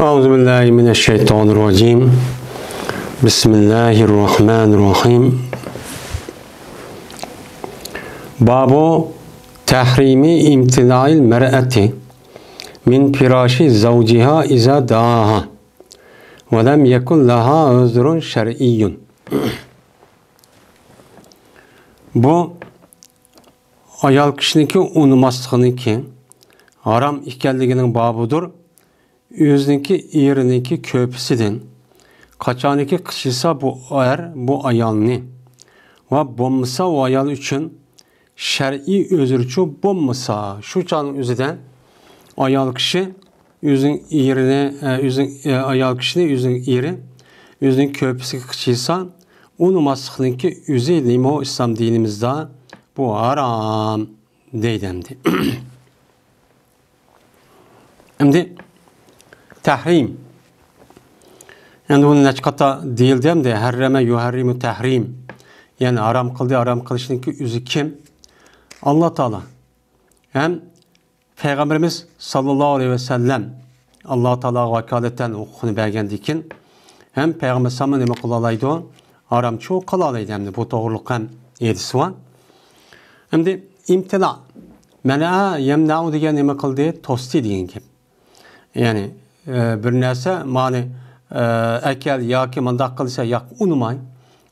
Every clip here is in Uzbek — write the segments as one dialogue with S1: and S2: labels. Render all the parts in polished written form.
S1: Euzubillahimineşşeytanirracim. Bismillahirrahmanirrahim. Babu tahrimi imtinail mer'ati min firaşi zavciha iza da'aha ve lem yekun laha özrun şer'iyyun. Bu ayal kişiniki unumaslıqıniki haram ikelliginin babudur. Yüzniki iriniki köpüsidin. Kaçaniki kışıysa bu ayalını ve bommasa o ayal üçün şer'i özürçü bommasa şu canın üzüden ayal kişi yüzün irini ayal kişinin yüzün iri yüzün köpüsü kışıysa unumaslıqınki yüzü limo İslam dinimizde bu haram deydemdi. Şimdi tahrim. Yani bunun neçkata değildim de herreme yuharrimu tahrim. Yani haram kıldı, haram kılışınki yüzü kim? Allah Teala. Hem Peygamberimiz sallallahu aleyhi ve sellem Allah Teala vakaletten okunu bergendikin hem Peygamber sallallahu aleyhi ve sellem kılalaydı o haram çoğu kılalaydı hem de bu doğruluk hem yedisi var. Hem de imtina. Mena yemna'u diye neme kıldı? Tosti diyen gibi. Yani bir nese mani ekel yaki mandak kılsa yak unumay.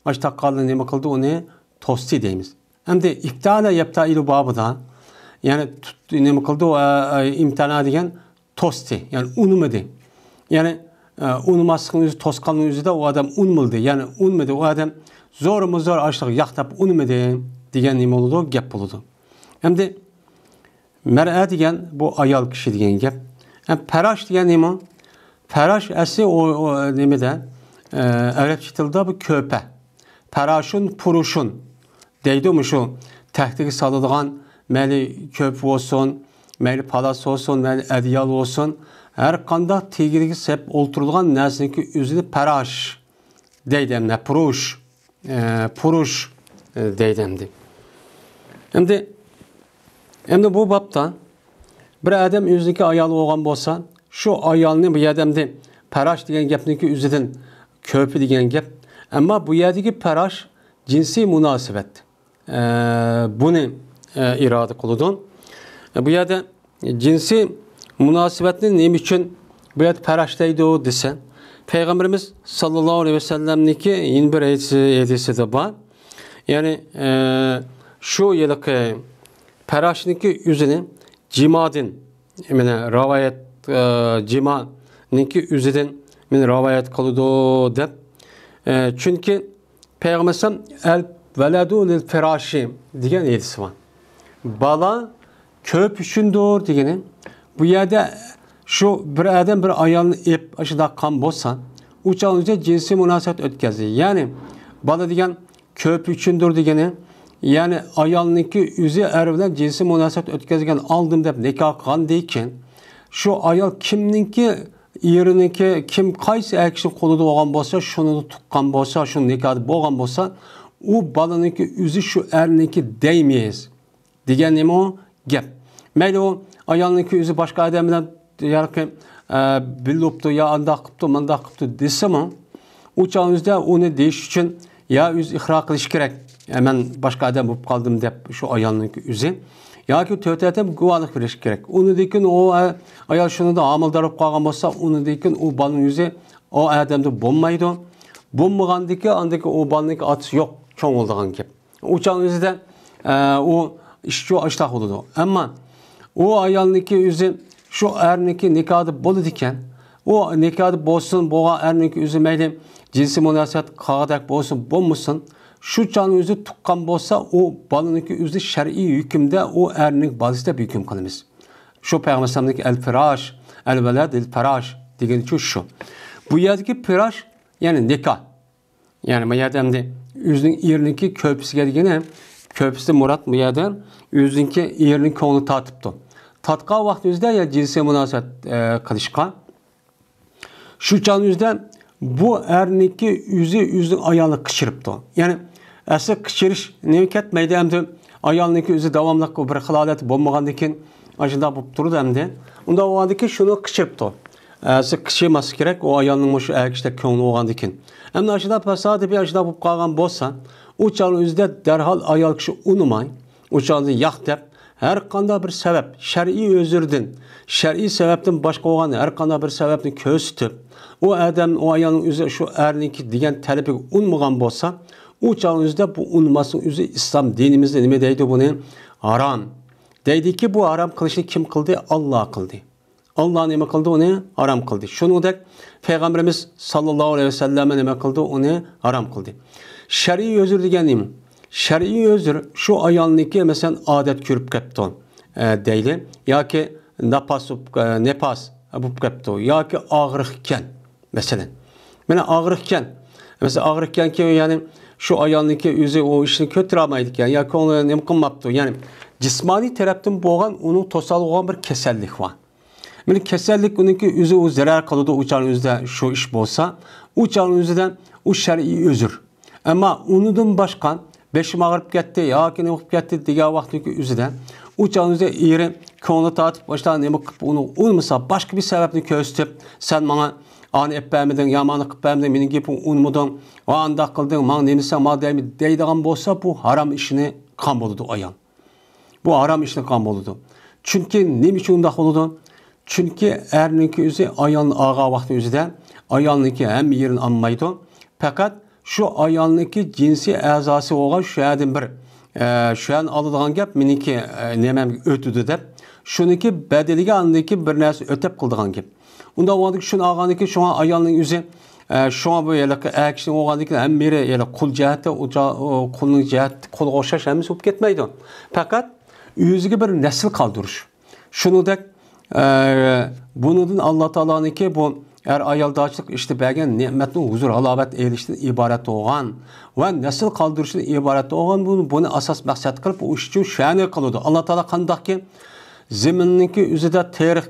S1: Açta kaldı neme kıldı onu tosti deyimiz. Hem de iptala yaptailu babıda yani neme kıldı o imtina diyen tosti yani unumedi. Yani unumasının yüzü toskalının yüzü de o adam unmuldu. Yani unmedi o adam zor mu zor açtık yaktap unmedi diyen neme oldu gep buludu. Hem de mer'e diyen bu ayal kişi diyen gep. Yani peraş diyen neme? Peraş esi o nemede Arapça tilde bu köpe. Peraşun puruşun deydi mi şu tehdiki salıdığan meli köp olsun, meli palas olsun, meli ediyal olsun. Her kanda tigirgi sep olturulgan nesneki üzülü peraş deydemde puruş puruş deydemdi. Hem de bu babdan bir adam yüzdeki ayalı olan bolsa şu ayalını bu adamda peraş diyen gepniki üzüden köpü diyen gep ama bu yerdeki peraş cinsi münasebet bunu irade kıludun bu yerde cinsi münasebetinin neyim için bu yerde peraştaydı o desen Peygamberimiz sallallahu aleyhi ve sellem'niki yine bir edisi de var yani şu yılki peraşniki yüzünü cimadin yani rivayet cimanınki üzerinden min rivayet kılıdı dep. Çünkü Peygamber el veladu lil firaşi diyen edisi var. Bala köp üçündür diyenin. Bu yerde şu bir adam bir ayağını ip aşıda kan bozsa uçağınca cinsi münasebet ötkezi. Yani bala diyen köp üçündür diyenin. Yani ayalınki yüzü ervden cinsi münasebet ötkezgen aldım dep nikah kan deyken şu ayal kimninki yerininki kim kaysi ekşi koluda olan bolsa şunu tukkan bolsa şunu nikahı boğan bolsa o balınınki yüzü şu erninki değmeyiz. Diyen neymi o? Gep. Meyli o ayalınki yüzü başka adamdan yararken billuptu ya andak kıptı mandak kıptı desem o uçağınızda onu değiş için ya yüz ihra kılış gerek. Hemen başka adam bulup kaldım dep şu ayalının yüzü. Ya ki tötetem güvanlık veriş gerek. Onu dekin o ayal şunu da amıldarıp kalgan olsa onu dekin o balın yüzü o adamda bommaydı. Bommagandaki andaki o balındaki at yok. Çoğun olduğun gibi. Uçağın yüzü de o işçi açtak oldu. Ama o ayalındaki yüzü şu erniki nikahı bolu diken o nikahı bozsun boğa erniki yüzü meyli cinsi münasebet kağıdak bozsun bommusun. Şu canın yüzü tukkan bolsa o balınınki yüzü şer'i hükümde o ernik bazıda bir hüküm kılımız. Şu Peygamber'deki el firaş, el veled el firaş diyen şu. Bu yerdeki firaş yani nikah. Yani bu yerdemde yüzün irininki köpüsü geldiğine köpüsü murat bu yerden yüzünki irininki onu tatıptı. Tatka vakti yüzde ya cinsi münasebet kılışkan. Şu canın yüzde bu erniki yüzün ayağını kışırıptı. Yani asıl kışırış nevk etmeydi hem de ayağındaki yüzü devamlı bir hılalet bombağındakin acında bu turu hem de. Onda o andaki şunu kışırıptı. kışıması gerek o ayağının şu erkekte köngülü olğandan keyin. Hem aşıda fasadi bir aşıda bulup kalgan bolsa, o çağın özüde derhal ayal kişi unumay, o çağını yaq dep, her kanda bir sebep, şer'i özürdün, şer'i sebepten başka olan her kanda bir sebepni köstüp, o adam, o ayağının özü şu erninki diyen talebi unmagan bolsa, o çağın özüde bu unmasın özü İslam dinimizde ne deydi bunu? Haram. Deydi ki bu haram kılışını kim kıldı? Allah kıldı. Allah neme kıldı onu? Haram kıldı. Şunu da Peygamberimiz sallallahu aleyhi ve sellem neme kıldı onu? Haram kıldı. Şer'i özür degenim. Şer'i özür şu ayağındaki mesela adet körüp kepti deyli. Ya ki nepas bup kepti. Ya ki ağrıkken mesela. Bana ağrıkken. Mesela ağrıkken ki yani şu ayağındaki yüzü o işini kötüramaydık yani. Ya ki onu ne kılmaptı. Yani cismani taraftan boğan onun tosal olan bir kesellik var. Yani kesellik onunki yüzü o zarar kalıdı uçağın yüzde şu iş bolsa uçağın yüzüden o şer'i özür. Ama onundan başkan beşim ağırıp gitti ya ki ne okup gitti diye vaktiki yüzüden uçağın yüzde iri konu tatıp baştan ne bakıp onu olmasa başka bir sebepini köstüp sen bana an etmemedin yamanlık etmemedin benim gibi unmudun o anda kıldın man nemise mal deydiğin bolsa bu haram işini kan boludu ayan. Bu haram işini kan boludu. Çünkü ne için unda boludu? Çünkü erninki yüzü ayağının ağa vakti yüzüden ayağınınki hem yerin anmaydı. Fakat şu ayağındaki cinsi azası olan şu adın bir şu an alıdığan gap miniki nemem ötüdü dep şununki bedelige andaki bir narsa ötep kıldığan gap. Unda oğandaki şunun ağandaki şu an ayağının yüzü şu an böyle akşam oğandaki hem biri yani kul cihette kulun cihet kul koşaş hem sokup gitmeydi. Fakat yüzüge bir nesil kaldırış. Şunu da bunun Allah Teala'nınki bu er ayaldağçılık işte belgen nimetli huzur halabet eylişten ibaret olan ve nesil kaldırıştan ibaret olan bunu asas maksat kılıp o iş için şahane kılıyordu. Allah Teala kandak ki zemininki üzerinde terih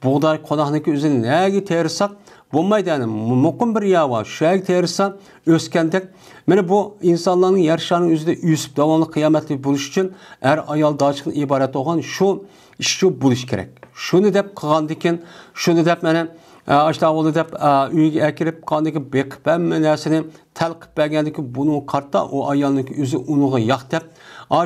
S1: buğday konağındaki üzerinde neye terisak bulmaydı yani mukun bir yağ var. Şahane terisak öskendek yani bu insanların yarışanın üzerinde yüsüp devamlı kıyametli buluş için er ayaldağçılık ibaret olan şu buluş gerek. Şunu dep kıgandikin, şunu dep mene aşağı oldu dep üyge ekirip kıgandiki bekip ben nesini telqip bergendiki bunu kartta o ayağındaki yüzü unuğa yak dep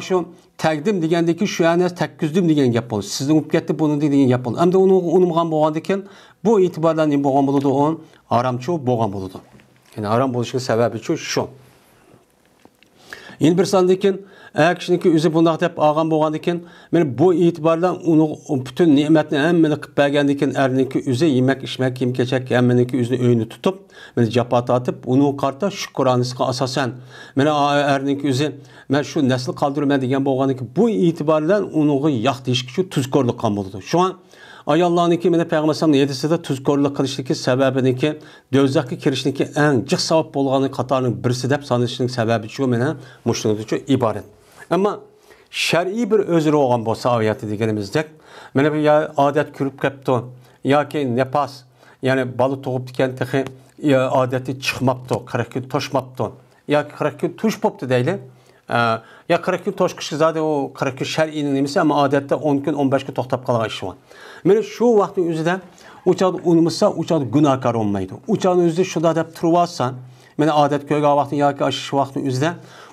S1: şu təqdim degendiki şu yani təkküzdüm degen gap boldu. Sizin up ketdi bunu degen gap boldu. Hem de onu unumgan bolgandikin bu itibardan ne bolgan boludu on haramçı bolgan boludu. Yani haram boluşun sebebi şu. Yeni bir sandikin kişiniki yüzü bundaq dep ağam bolgandikin men bu itibardan onu bütün nimetni hemmeni qıp bergendikin erninki yüzü yemek içmek kim keçek hemmeniki yüzünü öynü tutup men japat atıp onu karta şükranısına asasen men erninki yüzü men şu nesil kaldırma degen bolgandiki bu itibardan onu yaq deyişki şu tuzkorluk kan boldu. Şu an ayallarınki mene Peygamber sallallahu aleyhi ve sellem tuzkorluk kılışdaki sebebiniki dözaki kirişniki en cıq savab bolganı katarının birisi dep sanışının sebebi şu mene muşluğu şu ibaret. Ama şer'i bir özür olgan bolsa ayeti degenimizde mene bir adet kürüp kepti ya ki nepas yani balı toğup diken tehi adeti çıkmaptı 40 gün toşmaptı ya 40 gün tuş boptu deyli ya 40 gün toşkışı zaten o 40 gün şer'inin nemisi ama adette 10 gün 15 gün toxtab kalan işi var. Mene şu vaktin özüde uçadı unumuzsa uçadı günahkar olmaydı. Uçağın özüde şurada dep turuvazsan mene adet köyge vaktin ya ki aşış vaktin özüde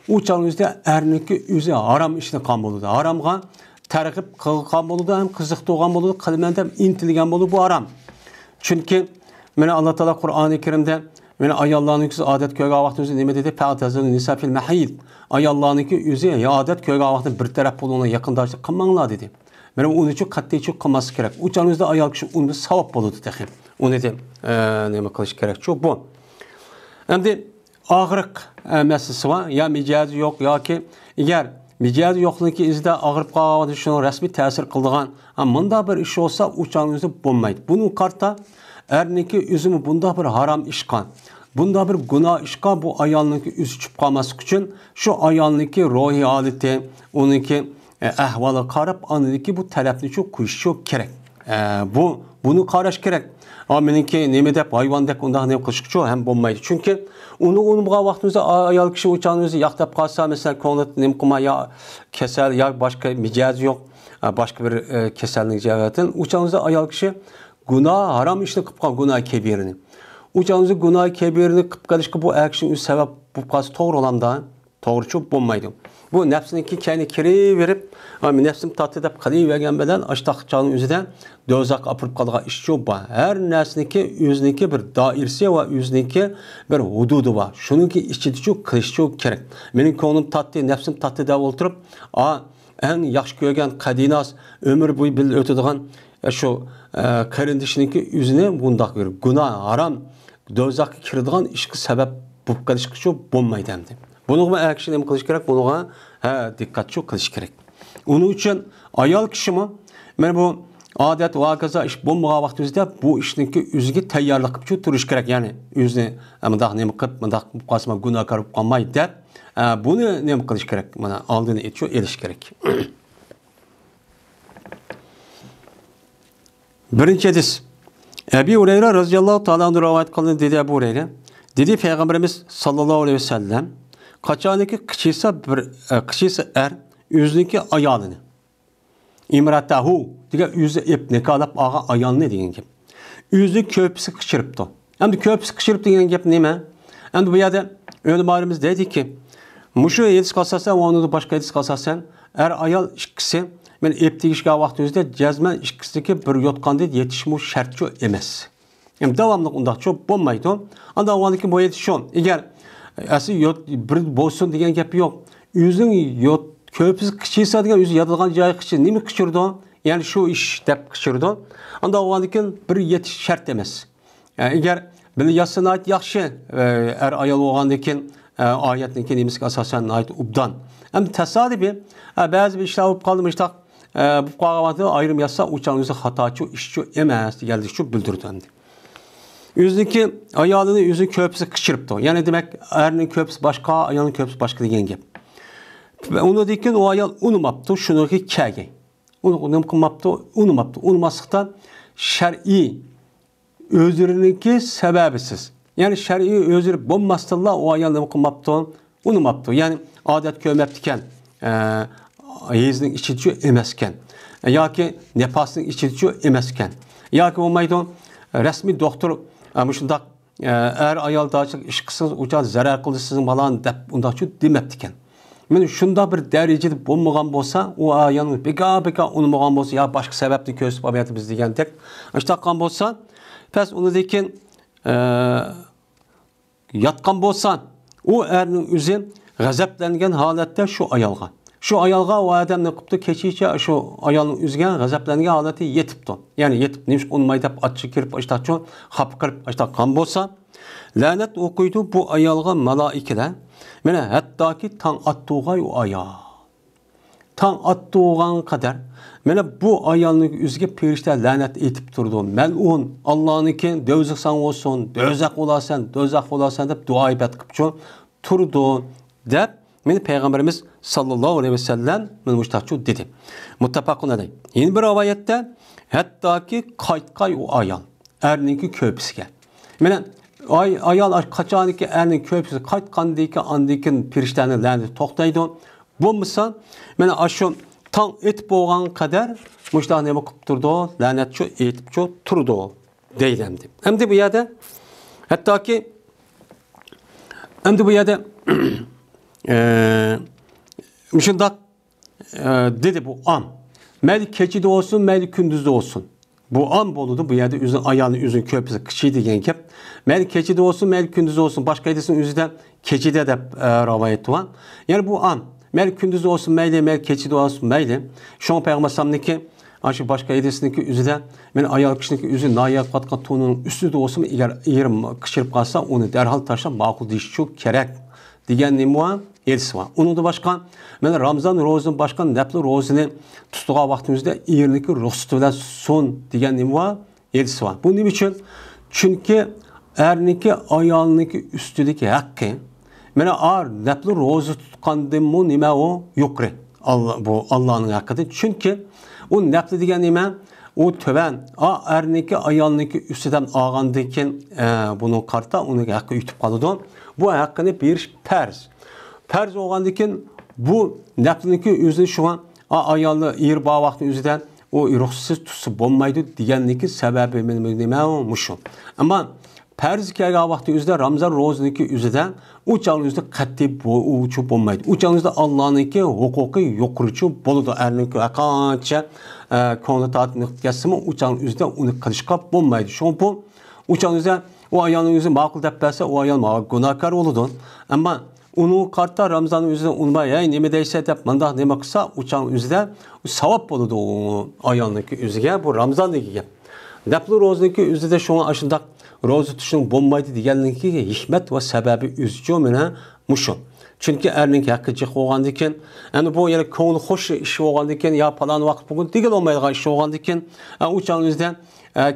S1: uçağın özüde erniki özü haram işine kan boludu. Haramga tergip kan boludu hem kızıqtı olgan boludu kılmen hem intilgen boludu bu haram. Çünkü mene Allah Teala Kur'an-ı Kerim'de mene ayallarınki adet köyge vaktin özü neme dedi? Fa'tazilun nisa fil mahil. Ayallarınki özü ya adet köyge vaktin bir taraf boluna yakındaşlık kılmanla dedi. Mene onun için katli için kılması gerek. Uçağın özüde ayal kişi onu savap boludu tehi. Onu de neme kılış gerek. Çok bu. Hem de ağırlık meselesi var. Ya micazı yok ya ki eğer micazı yokluğu ki izde ağırıp kalmadı şunu resmi tesir kıldığan bunda bir iş olsa uçağın özü bulmaydı. Bunun kartta erniki üzümü bunda bir haram işkan. Bunda bir günah işkan bu ayalınki üzü çıp kalması için şu ayalınki ruhi aleti onunki ahvalı karıp anındaki bu talepni çok kuş çok gerek. Bunu karaş gerek. Ama benimki neme dep hayvan dep onda ne kılışıkçı hem bulmaydı. Çünkü onu bu vaktimizde ayal kişi uçağın özü yaktap kalsa mesela konuda nem kuma ya kesel ya başka micaz yok. Başka bir kesellik cevhetin uçağınızda ayal kişi günah haram işini kıpkan günah kebirini. Uçağınızı günah kebirini kıpkalışkı bu akşin üst sebep bu kas doğru olan da doğru çok bulmaydı. Bu nefsiniki kendi kiri verip nefsim tatlı edip kali vergen beden açtaq canın üzüden dözak apırıp kalığa iş yok var. Her nesniki yüzniki bir dairesi ve yüzniki bir hududu var. Şununki işçi çok kılıç çok gerek. Benim konum tatlı, nefsim tatlı da oturup en yaxşı görgen kadinas ömür boyu bil ötüdüğün şu karındışınınki yüzüne bundak verir. Günah, haram, dözak kirdiğin işki sebep bu kılıç çok bulmaydı hem de. Bunu akşam hem kılıç gerek, bunu dikkat çok kılıç gerek. Onun için ayal kişimi, ben bu adet vakaza iş bulmağa vaktimizde bu işinki üzüge tayyarlık yapıp duruş gerek. Yani yüzüne mıdak ne mıkıp, mıdak bu kasma günah karıp kalmayı der. Bunu ne kılıç gerek? Bana aldığını etiyor, eriş gerek. Birinci hadis. Ebi Hureyre radıyallahu ta'ala anhu rivayet kılın dedi Ebu Hureyre. Dedi Peygamberimiz sallallahu aleyhi ve sellem kaçaniki kıçıysa yüzündeki ayağını. İmratahu diye yüzü ipne kalıp ağa ayağını diyen gibi. Yüzü köpüsü kışırıptı. Hem de köpüsü kışırıp diyen gibi ne mi? Hem de bu yerde öyle dedi ki muşu yedis kalsasan onu da başka yedis kalsasan ayal işkisi ben ipti işgal vaktimizde cezmen işkisindeki bir yotkan dedi yetişmiş şartçı emez. Yani devamlı onda çok bulmaydı. Anda o andaki bu yetişiyor. Eğer bir bolsun diyen gibi yok. Yüzün köpüsü kıçıysa diyen yüzü yadılgan cahil kıçı ne mi kıçırdı? Yani şu iş dep kıçırdı. Anda o andaki bir yetiş şart demez. Yani eğer bir yasına ait yaxşı ayal o andaki ayetindeki neymiş asasen ait ubdan. Hem tesadüfi bazı bir işler olup kalmıştık. Bu kavramda ayrım yazsa uçağınızı hataçı, işçi emez geldi şu bildirdi. Yüzdeki ayağını yüzü köpüsü kışırıptı. Yani demek erinin köpüsü başka, ayağının köpüsü başka diyen gibi. Onu dikken o ayal unumaptı, şunu ki kâge. Unumasıktan şer'i özürününki sebebisiz. Yani şer'i özür bulmazdılar o ayal unumaptı. Yani adet kömeptiken yezinin içici emesken. Ya ki nefasının içici emesken. Ya ki olmaydı resmi doktor şundak ayal daha çok işkisiz uçar zarar kıldı sizin balan dep unda şu demeptiken. Men şunda bir derecede bulmagan bolsa o ayağını beka unutmagan bolsa ya başka sebepli kösüp ameliyatı biz degan tek açtaqan bolsa pes onu dekin yatkan bolsa o erning özü gazaplangan holatda şu ayalga. Şu ayalga o adam ne qıptı keçiçe şu ayalın özgen gazaplangan holati yetipdi. Yani yetip neymiş olmaydı dep atçı kirip açtaqçı xapqırıp açtaqan bolsa lanet okuydu bu ayalga malaikeler. Mene hattaki tan attuğay o ayağı. Tan attuğan kadar mene bu ayalını üzge perişte lanet etip durdu. Melun Allah'ınki dözeksan olsun, dözek olasan dep dua ibad qıpçı turdu dep meni Peygamberimiz sallallahu aleyhi ve sellem müştahçu dedi. Muttafaqun aleyh. Yeni bir rivayette hattaki qaytqay o ayal. Erninki köpüsüge. Mene ayal kaçaniki ernin köpüsü qaytqandiki andikin pirişlerini lanet toqtaydı. Bu misal mene aşu tan et boğan kadar müştah neme qıp turdu, lanetçu etipçu turdu deylendi. Hem de bu yerde hattaki şundak dedi bu am. Meyli keçide olsun, meyli kündüzde olsun. Bu am boludu bu yerde üzün ayağını üzün köpüsü kıçıydı genkep. Meyli keçide olsun, meyli kündüzde olsun. Başka edilsin üzüde keçide de rivayet var. Yani bu am. Meyli kündüzde olsun, meyli keçide olsun, meyli. Şu an Peygamber Sam'daki aşı başka edilsindeki üzüde men ayağı kişindeki üzü nayak katkat tonunun üstü de olsun eğer yerim kışırıp kalsa onu derhal taşla makul diş çok gerek. Diyen neymuan? Elisi var. Onun da başka, ben Ramazan rozunun başka nepli rozunu tutuğa vaktimizde iyirlik rostuyla son diyen neymuan? Elisi var. Bu ne için? Çünkü erniki ayağındaki üstüdeki hakkı, ben ağır nepli rozu tutkandım mı nime o yokre. Bu Allah'ın hakkıdır. Çünkü o nepli diyen neyme o töven, erniki ayağındaki üstüden ağandaki bunun karta onun hakkı ütüp kalıdı. Bu hakkını bir perz. Perz oğandikin bu nefliniki üzü şu an ayarlı yer bağ vakti üzüden o ruhsuz tutsa bo'lmaydi deganligi sababi nima mushu. Ammo farz kelgan vaqtda o'zida Ramazon ro'ziniki o'zida u chog'ingizda qat'iy bo'uvchi bo'lmaydi. U chog'ingizda Allohniki huquqi yo'qirchi bo'ladi. Erning qancha ko'ngli tatmin qilsami, u chog'ingizda uni qilishga bo'lmaydi. Shu bu u chog'ingizda o ayolning o'zi ma'qul deb bersa, o ayol gunohkor bo'ladi. Ammo uni qarta Ramazon o'zida unmay, "Ey, nima deysa?" deb mundaq nima qilsa, u chog' o'zida savob bo'ladi o ayolniki o'ziga. Bu Ramazondagi gap. Dapli ro'ziniki o'zida shunga ashundaq ro'za tutishning bo'lmaydi deganligiga hikmat va sababi o'zicha mana mushu. Chunki erning haqqi jiq bo'lgandan keyin, ana bu yana ko'ngli xush ish bo'lgandan keyin, yo falon vaqt bugun degil olmaydigan ish bo'lgandan keyin, u chog'ingizda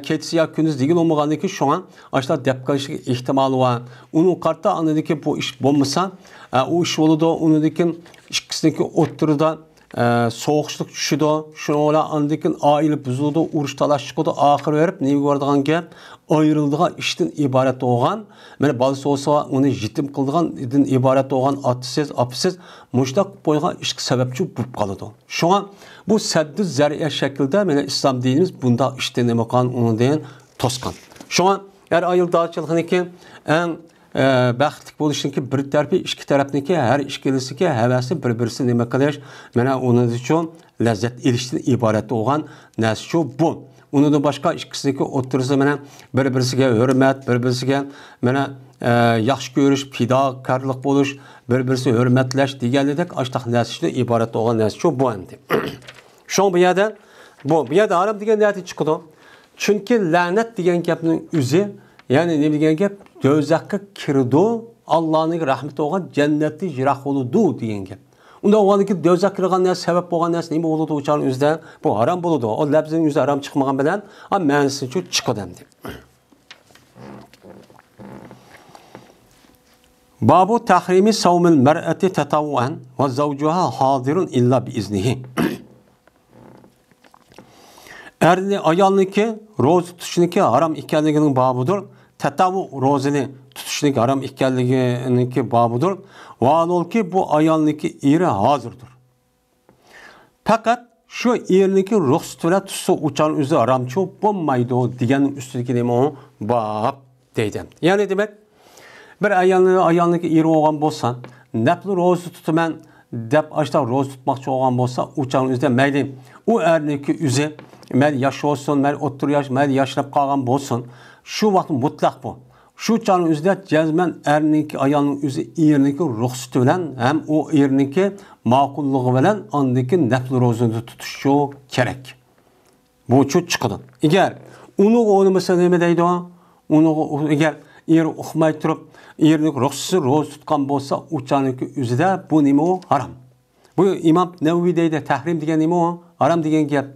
S1: kechsi yo kunduz degil olmagandan keyin shunga ashlar deb qolishiga ehtimoli bor. Uni qarta anadiki bu ish bo'lmasa, u ish bo'ladi, unidiki ikkisiniki o'ttirida soğuqçılık düşüdü, şuna andikin aile buzuldu, uruş talaş çıkıdı, ahir verip neye gördüğün gap ayrıldığı işten ibaret olgan, mene bazı olsa onu jitim kıldığın idin ibaret olgan atsız, apsız, muştak boyga işki sebepçi bulup kalıdı. Şu an bu seddü zer'iye şekilde mene İslam dinimiz bunda işten emakan onu deyin toskan. Şu an her ayıl dağıtçılığındaki en baxtlik bo'lishiki bir tarafi ikki tarafniki har ikkilisiki havasi bir-birisi nima qilish mana uning uchun lazzat elishdan iborat bo'lgan narsa shu bu. Undan boshqa ikkisiniki o'tirsa mana bir-birisiga hurmat, bir-birisiga mana yaxshi ko'rish, fidokorlik bo'lish, bir-birisi hurmatlash deganidek ashtaq narsadan iborat bo'lgan narsa shu bu endi. Shu bu yerda harom degan narsa chiqdi. Chunki la'nat degan gapning o'zi, ya'ni nima degan gap? Dözakka kirdi, Allah'ın rahmeti olan cenneti jirak oludu deyen gap. Unda oğandaki dözak kirgan narsa sebep bo'lgan narsa nima bo'ladi uçan o'zida? Bu haram bo'ladi. O labzining o'zi haram chiqmagan bilan, ham ma'nisi shu chiqadi endi. Babu tahrimi savmil mar'ati tatawwan va zawjuha hadirun illa bi iznihi. Erni ayolniki ro'za tutishniki haram ekanligining babudir. Tatavu ro'zini tutishlik haram ekanliginiki babudir. Valolki bu ayolniki eri hozirdir. Fakat şu erniki ruxsat bilan tutsa uçan o'zi haramchi bo'lmaydi degan ustidagi nima bab deydi. Ya'ni demak, bir ayolniki eri bo'lgan bo'lsa, nafli ro'za tutaman deb ashta ro'za tutmoqchi bo'lgan bo'lsa, uçan o'zida mayli u erniki o'zi mayli yosh olsun, mayli o'ttir yosh, mayli yoshlab qolgan bo'lsin, şu vaqt mutlaq bu. Şu çağın özüdə cəzmən ərninki ayağının özü erniki ruxsatı bilan hem o erniki maqulluğu bilan andaki nəfl rozunu tutuşu kerak. Bu şu çıxıdı. Eğer onu mesela nima deydi o? Onu eğer eri uxmay turib erniki ruxsatı roz tutgan bolsa, o çağınki özüdə bu nima o? Haram. Bu İmam Nevevi deydi, tahrim degan nima o? Haram degan gap.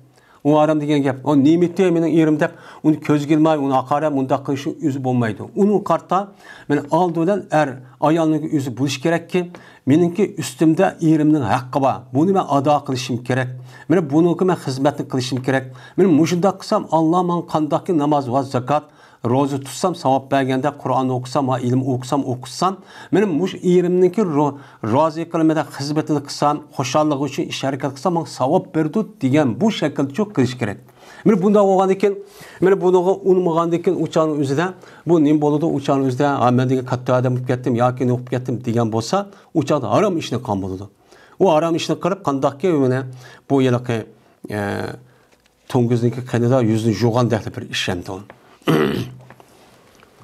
S1: O haram degan gap. O nimetli mening erim deb uni ko'z kelmay, uni aqara bunda qilishi o'zi bo'lmaydi. Uni qarta men oldi bilan ayolning o'zi bo'lish kerakki, meningki ustimda erimning haqqi bor. Buni men ado qilishim kerak. Meni buniki men xizmatni qilishim kerak. Men mushunda qilsam Alloh men qandoqki namoz va zakot ro'za tutsam savob berganda, Qur'on o'qisam va ilm o'qisam, mening mush erimniki rozi qilmada xizmatini qilsam, xushallik uchun ish harakat qilsam, men savob berdi degan bu shaklda qilish kerak. Meni bunda bo'lgan ekan, meni buniga unmagan ekan uçan o'zida bu nim bo'ladi, uçan o'zida men degan katta odam bo'lib ketdim yoki o'qib ketdim degan bo'lsa, uçan harom ishni qilgan bo'ladi. U harom ishni qilib qandoqki mana bu yilqi to'ngizniki qanida yuzni jo'g'an dahli bir ish endi.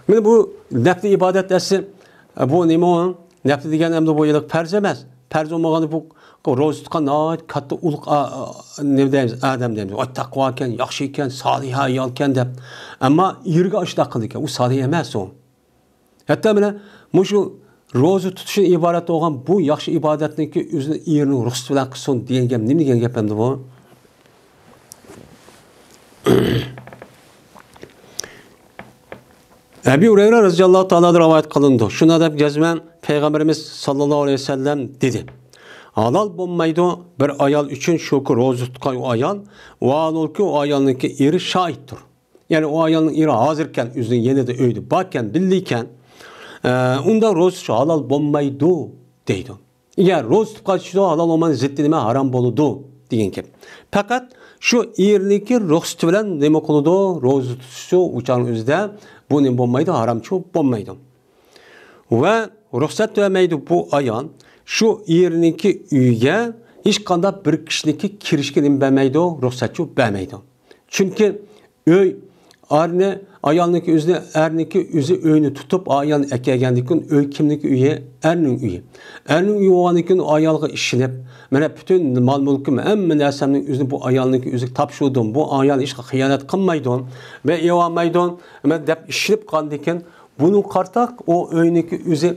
S1: Men bu nafli ibodat asli bu nima? Nafli degan hamda bu yilq farz emas. Farz olmaganda bu ro'za tutgan katta ulug' nima deymiz, odam deymiz. O taqvo ekan, yaxshi ekan, solih ayol ekan deb. Ammo yerga ashda qildi ekan, u solih emas u. Hatto mana shu ro'za tutishdan iborat bo'lgan bu yaxshi ibodatniki o'zini erining ruxsati bilan qilsin degan gap nima degan gap endi bu? Ebu Hureyre radıyallahu ta'ala rivayet kılındı. Şuna da cezmen Peygamberimiz sallallahu aleyhi ve sellem dedi. Halal bo'lmaydi bir ayol uchun shuki ro'za tutgan o ayol, valolki o ayolniki eri shohiddir. Ya'ni o ayolning eri hozirkan o'zining yanida uyda borkan, billikan, unda ro'za halal bo'lmaydi deydi. Agar ro'za tutgan halal olmani ziddi nima harom bo'ladi degan gap. Faqat Şu erniki ruhsati bilan nima qiladi? Ro'za tutishi o'shaning o'zida bu nima bo'lmaydi, haromchi bo'lmaydi. Va ruxsat vermaydi bu ayol şu erniki uyga hech qanday bir kishiniki kirishga nima bermaydi, ruxsatchi bermaydi. Chunki uy ayolniki o'zini, erniki o'zi uyni tutib, ayolni akagandan keyin uy kimniki uyi? Erning uyi. Erning uyi bo'lgandan keyin ayolga ishinib, mana butun mol mulkim, hamma narsamning o'zini bu ayolniki o'zi topshirdim. Bu ayol hech xiyonat qilmaydi va evamaydi, deb ishinib qolgandan keyin bunu qartaq o uyniki o'zi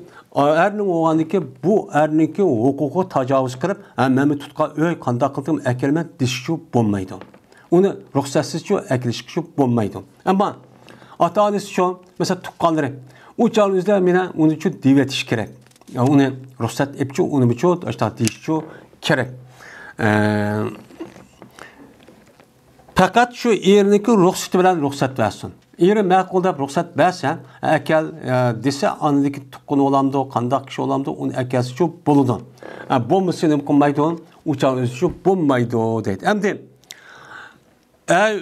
S1: erning bo'lgandan bu erniki huquqi tajovuz qilib, meni tutgan uy qanday qildim akelman desishi bo'lmaydi. Uni ruxsatsizchi akilishki bo'lmaydi. Ammo ota-onasi shu, mesela tuqqanlari, u chog'ingizda meni uni uchun devetish kerak. Uni ruxsat etchi, uni uchun ashta deyishchi kerak. Faqat shu erniki ruxsati bilan ruxsat bersin. Eri ma'qul deb ruxsat bersa, akal desa, anadagi tuqqan olamdi, qanday kishi olamdi, uni akasi shu bo'ladi. Bo'lmasa nima qilmaydi, u chog'ingiz shu bo'lmaydi deydi. Endi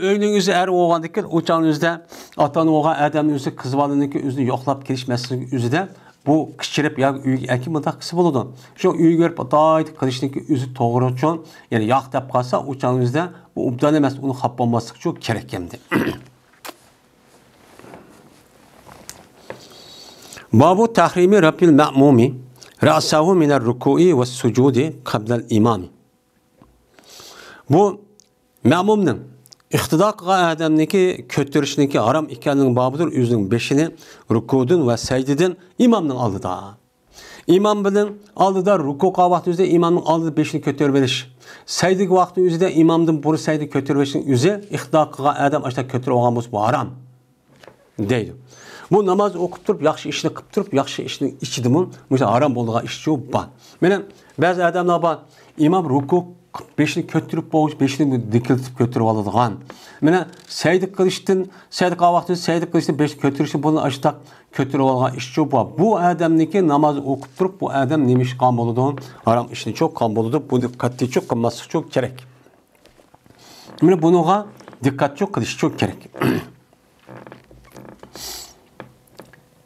S1: öynüngüzü olğandan keyin o'changizda ota-ona bo'lgan odamning o'zi qiz bolaniki o'zini yo'qlab kelish masalasi o'zida bu kichirib yoki uyga akim mundaq qilsa bo'ladi. Shu uyga berib atayt qilishniki o'zi to'g'ri uchun, ya'ni yo'q deb qolsa o'changizda bu obdan emas, uni xap bo'lmaslik uchun kerak endi. Babu tahrimi rabbil ma'mumi ra'sahu min ar-ruku'i was-sujudi qabla al-imami. Bu ma'mumning iqtido qilgan odamniki ko'tarishniki harom ekanning bobidir, o'zining beshini rukudan va sajdadan imomning oldida. Imom bilan oldida ruku qilgan vaqtida imomning oldida beshini ko'tarib berish. Sajdaga vaqti o'zida imomdan buri sajda ko'tarib berishning o'zi iqtido qilgan odam ashta ko'tarib olgan bo'lsa bu harom deydi. Bu namoz o'qib turib, yaxshi ishni qilib turib, yaxshi ishning ichidimi, o'sha harom bo'lgan ish yo'q bor. Mana ba'zi odamlar bor, imom ruku beşini kötürüp boğuş, beşini dikiltip kötürüp aladigan. Mana saydı qilishdan, saydı qilgan vaqtida saydı qilishdan beşini kötürüşni buni ashta kötürüp olgan ish yo'q bor. Bu odamniki namoz o'qib turib, bu odam nima ish qilgan bo'ladi? Harom ishni çok qilgan bo'ladi. Bu diqqatli çok qilmaslik çok kerak. Mana buniga diqqat çok qilish çok kerak.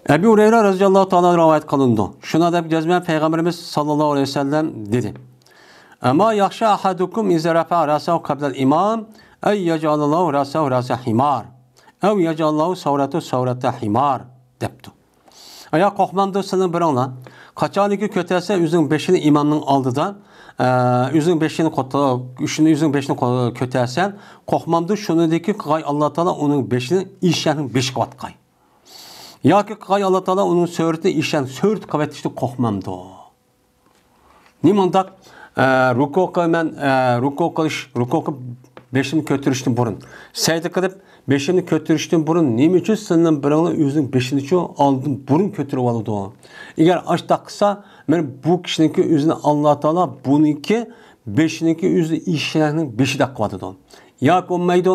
S1: Ebu Hureyre radhiyallohu ta'ala rivoyat qilindi. Shuna deb jazman Payg'ambarimiz sallallohu alayhi vasallam dedi. Ama yaxshi ahadukum iza rafa rasahu qabla al-imam ay yaj'alallahu rasahu rasa himar aw yaj'alallahu sawrata himar debdi. Aya qo'qmanda sizning biringlar qachoniki ko'tarsa o'zining beshini imomning oldida o'zining beshini o'zining beshini ko'tarsa qo'qmanda shunidagi qilgan Alloh taolo uning beshini ishning besh qatqay. Yoki qilgan Alloh taolo uning so'rati ishning so'rt qavatishni qo'qmamdi. Nimandaq ruku qilib beşini kötürüştün burun. Sayda qilib beşini kötürüştün burun. Nima uchun sizning biringlar o'zining beshini oldin burun kötürüp oladi? Agar ashta qilsa, men bu kishiniki o'zini Alloh taolo buniki beshiniki o'zi ishlarning beshida qiladi. Yo'q bo'lmaydi.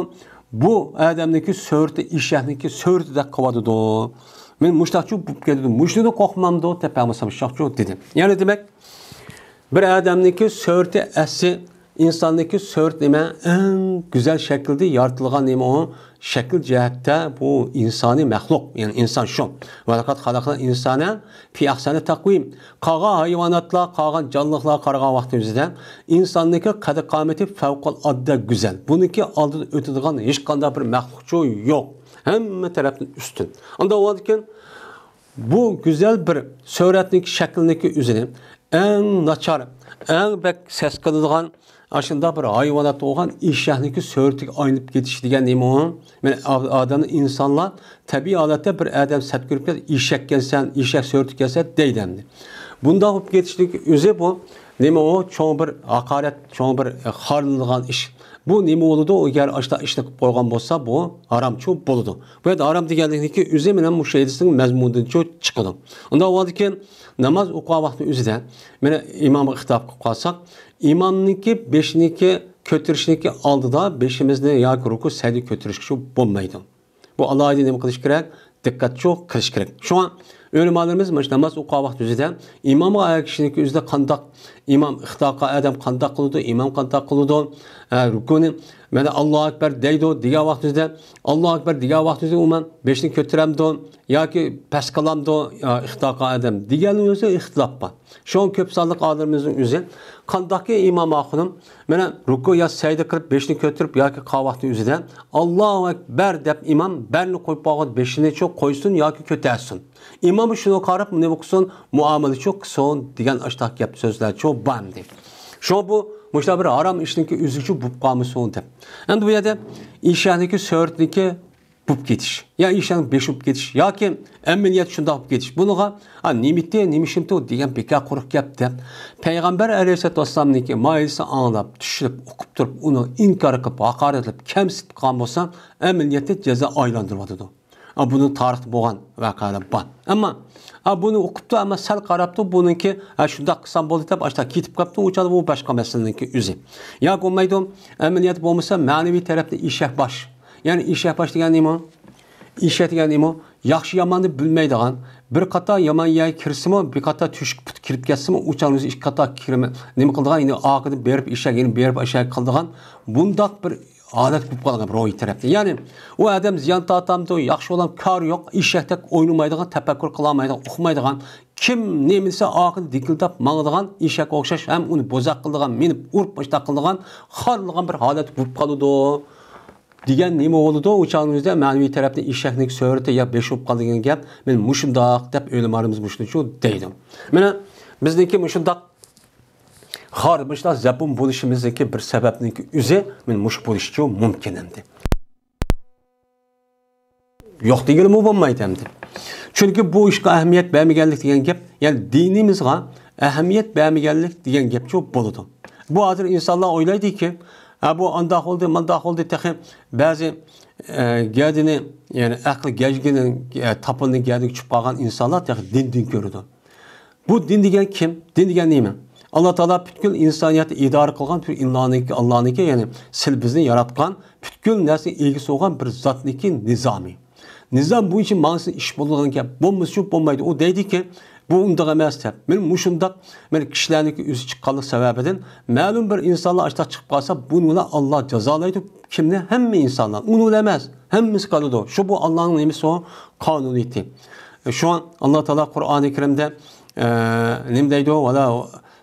S1: Bu odamniki so'rti ishniki so'rtida qiladi. Men mushtaqchi bo'lib keldim. Mushtini qo'rqmamdi, tepamsam shoqchi dedim. Ya'ni demak bir adamniki so'rti asli insonniki so'rt nima eng güzel şekilde yaratılgan nima o şekil cihatta bu insani mahluq, yani insan şu. Ve fakat halaklan insana fi ahsani taqvim. Qolgan hayvanotlar, qolgan jonliqlar qaragan vaqtimizda insonniki qad qomati favqulodda güzel. Buniki oldida o'tadigan hech qanday bir mahluqchi yo'q. Hamma tarafdan ustun. Unda o'ladikan bu güzel bir suratniki shaklniki o'zini eng nachar, eng bek ses qiladigan aslında bir hayvanat olgan işyahniki so'rtiga aynıp ketish degan nima o? Men odamni insonlar tabiiy holatda bir odam sat ko'rib eshak kelsan, eshak so'rti kelsa deydi. Bunda bo'lib ketishlik o'zi bu nima o? Cho'ng bir haqorat, cho'ng bir xorlangan ish. Bu nima bo'ladi? Agar ashta ishni qilib qo'ygan bo'lsa, bu haromchi bo'ladi. Bu yerda harom deganlikniki o'zi bilan mushayidisining mazmunidan chiqadi. Unda o'ladikan namoz o'qigan vaqti o'zida meni imomga xitob qilib qolsak, imomniki beshniki ko'tarishniki oldida beshimizni yoki ruku sajda ko'tarishga bo'lmaydi. Bu alohida nima qilish kerak? Diqqat qilish kerak. Shu an ulamolarimiz mana namoz o'qigan vaqti o'zida imomga ayakishniki o'zida qandoq imom xitoqa adam qandoq qiladi, imom qandoq qiladi, rukuni mana Allohu akbar deydi degan vaqtida Allohu akbar degan vaqtida u men beshni ko'taramdi yoki past qilamdi ixtiloqa adam degan o'zi ixtilof bor. Shu ko'p sonli olimimizning o'zi qandaqki imom oxunim mana ruku yo sajda qilib beshni ko'tarib yoki qavvaqti o'zidan Allohu akbar deb imom barni qo'yib qo'ygan beshini cho'q qo'ysin yoki ko'tarsin. İmam şunu qarab ne bo'lsin muomala cho'q qilsin degan ashtaq gap so'zlar cho'q bandi. Shu bu muşta bir haram ishniki o'zichi bo'lib qolmasin deb. Endi bu yerda ishaniki so'rtniki bo'lib ketish. Ya ishan beshib ketish yoki amaliyat shundoq bo'lib ketish. Bunuga nimitdi, nimishimdi degan beka quruq gap deb payg'ambar alayhisolatu vassalamniki mayisi anglab, tushunib, o'qib turib, uni inkor qilib, haqorat qilib, kamsitib qolgan bo'lsa, amaliyatda jazo aylantiradi. Bunun tarixi bo'lgan voqealar bor. Ammo buni o'qibdi, ammo sal qarabdi, buniki shundoq qilsam bo'ldi deb ashta ketib qolibdi, o'chadi bu boshqa masalaninki o'zi. Yo'q bo'lmaydi, amaliyat bo'lmasa ma'naviy tarafda eshak bosh. Ya'ni eshak bosh degan nima? Eshak degan nima? Yaxshi yomonni bilmaydigan, bir qator yomon yo'l kirsimi, bir qator tushib kirib ketsimi, o'chani o'zi ikki qator kirimi nima qildigan, endi oqidan berib eshagini berib eshak qildigan, bundoq bir adet bo'lib qolgan ro'y tarafda. Ya'ni u odam ziyon tortamdi, yaxshi olan kar yo'q, eshakdek o'ynamaydigan, tafakkur qilmaydigan, o'qimaydigan, kim nemisa oqil dikildab mangdigan, eshak o'xshash ham uni bo'zaq qildigan, minib urib boshqa qildigan, xorligan bir holat bo'lib qoldi. degan nima bo'ldi? O'chog'imizda ma'naviy tarafda eshakning so'rati ya beshib qolgan gap, men mushundoq deb o'ylamarimiz shu deydi. Mana bizniki mushundoq xor bo'lishda zabun bo'lishimizdagi bir sababniki o'zi men mush bo'lishi mumkin endi. Yo'q deganim bo'lmaydi endi. Chunki bu ishga ahamiyat bermaganlik degan gap, ya'ni dinimizga ahamiyat bermaganlik degan gap bo'ladi. Bu hozir insonlar o'ylaydiki, bu andaq oldu, mandaq oldu texi bazı gadini yani aql gajginin tapılını gadik çıkıp qalgan insanlar texi din görüdü. Bu din degan kim? Din degan nima? Allah Taala bütün insaniyatı idare qilgan bir Allah'niki yani sil bizni yaratgan bütün narsa ilgisi olgan bir zatniki nizami. Nizam bu için mağazı iş bulduğun gap bo'lmasa bo'lmaydi. O deydi ki bu undaq emas deb. Men mushundaq men kishilarniki o'zi chiqqanlik sababidan ma'lum bir insonlar ashta chiqib qolsa, buni Alloh jazolaydi. Kimni? Hamma insonlar. Uni emas, hammasi qoladi. Shu bu Allohning nimasi o qonuniyati. Şu an Allah Taala Qur'oni Karimda nim deydi? Wala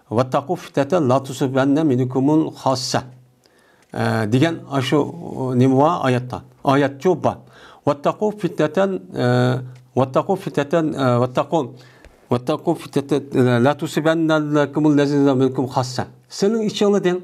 S1: wattaqu fitnatan la tusibanna minkumul khassa. Degan shu nima oyatda. Oyat shu bor. Wattaqu fitnatan wattaqu fitnatan la tusibannakumul lezina minkum khassa. Senin içinizden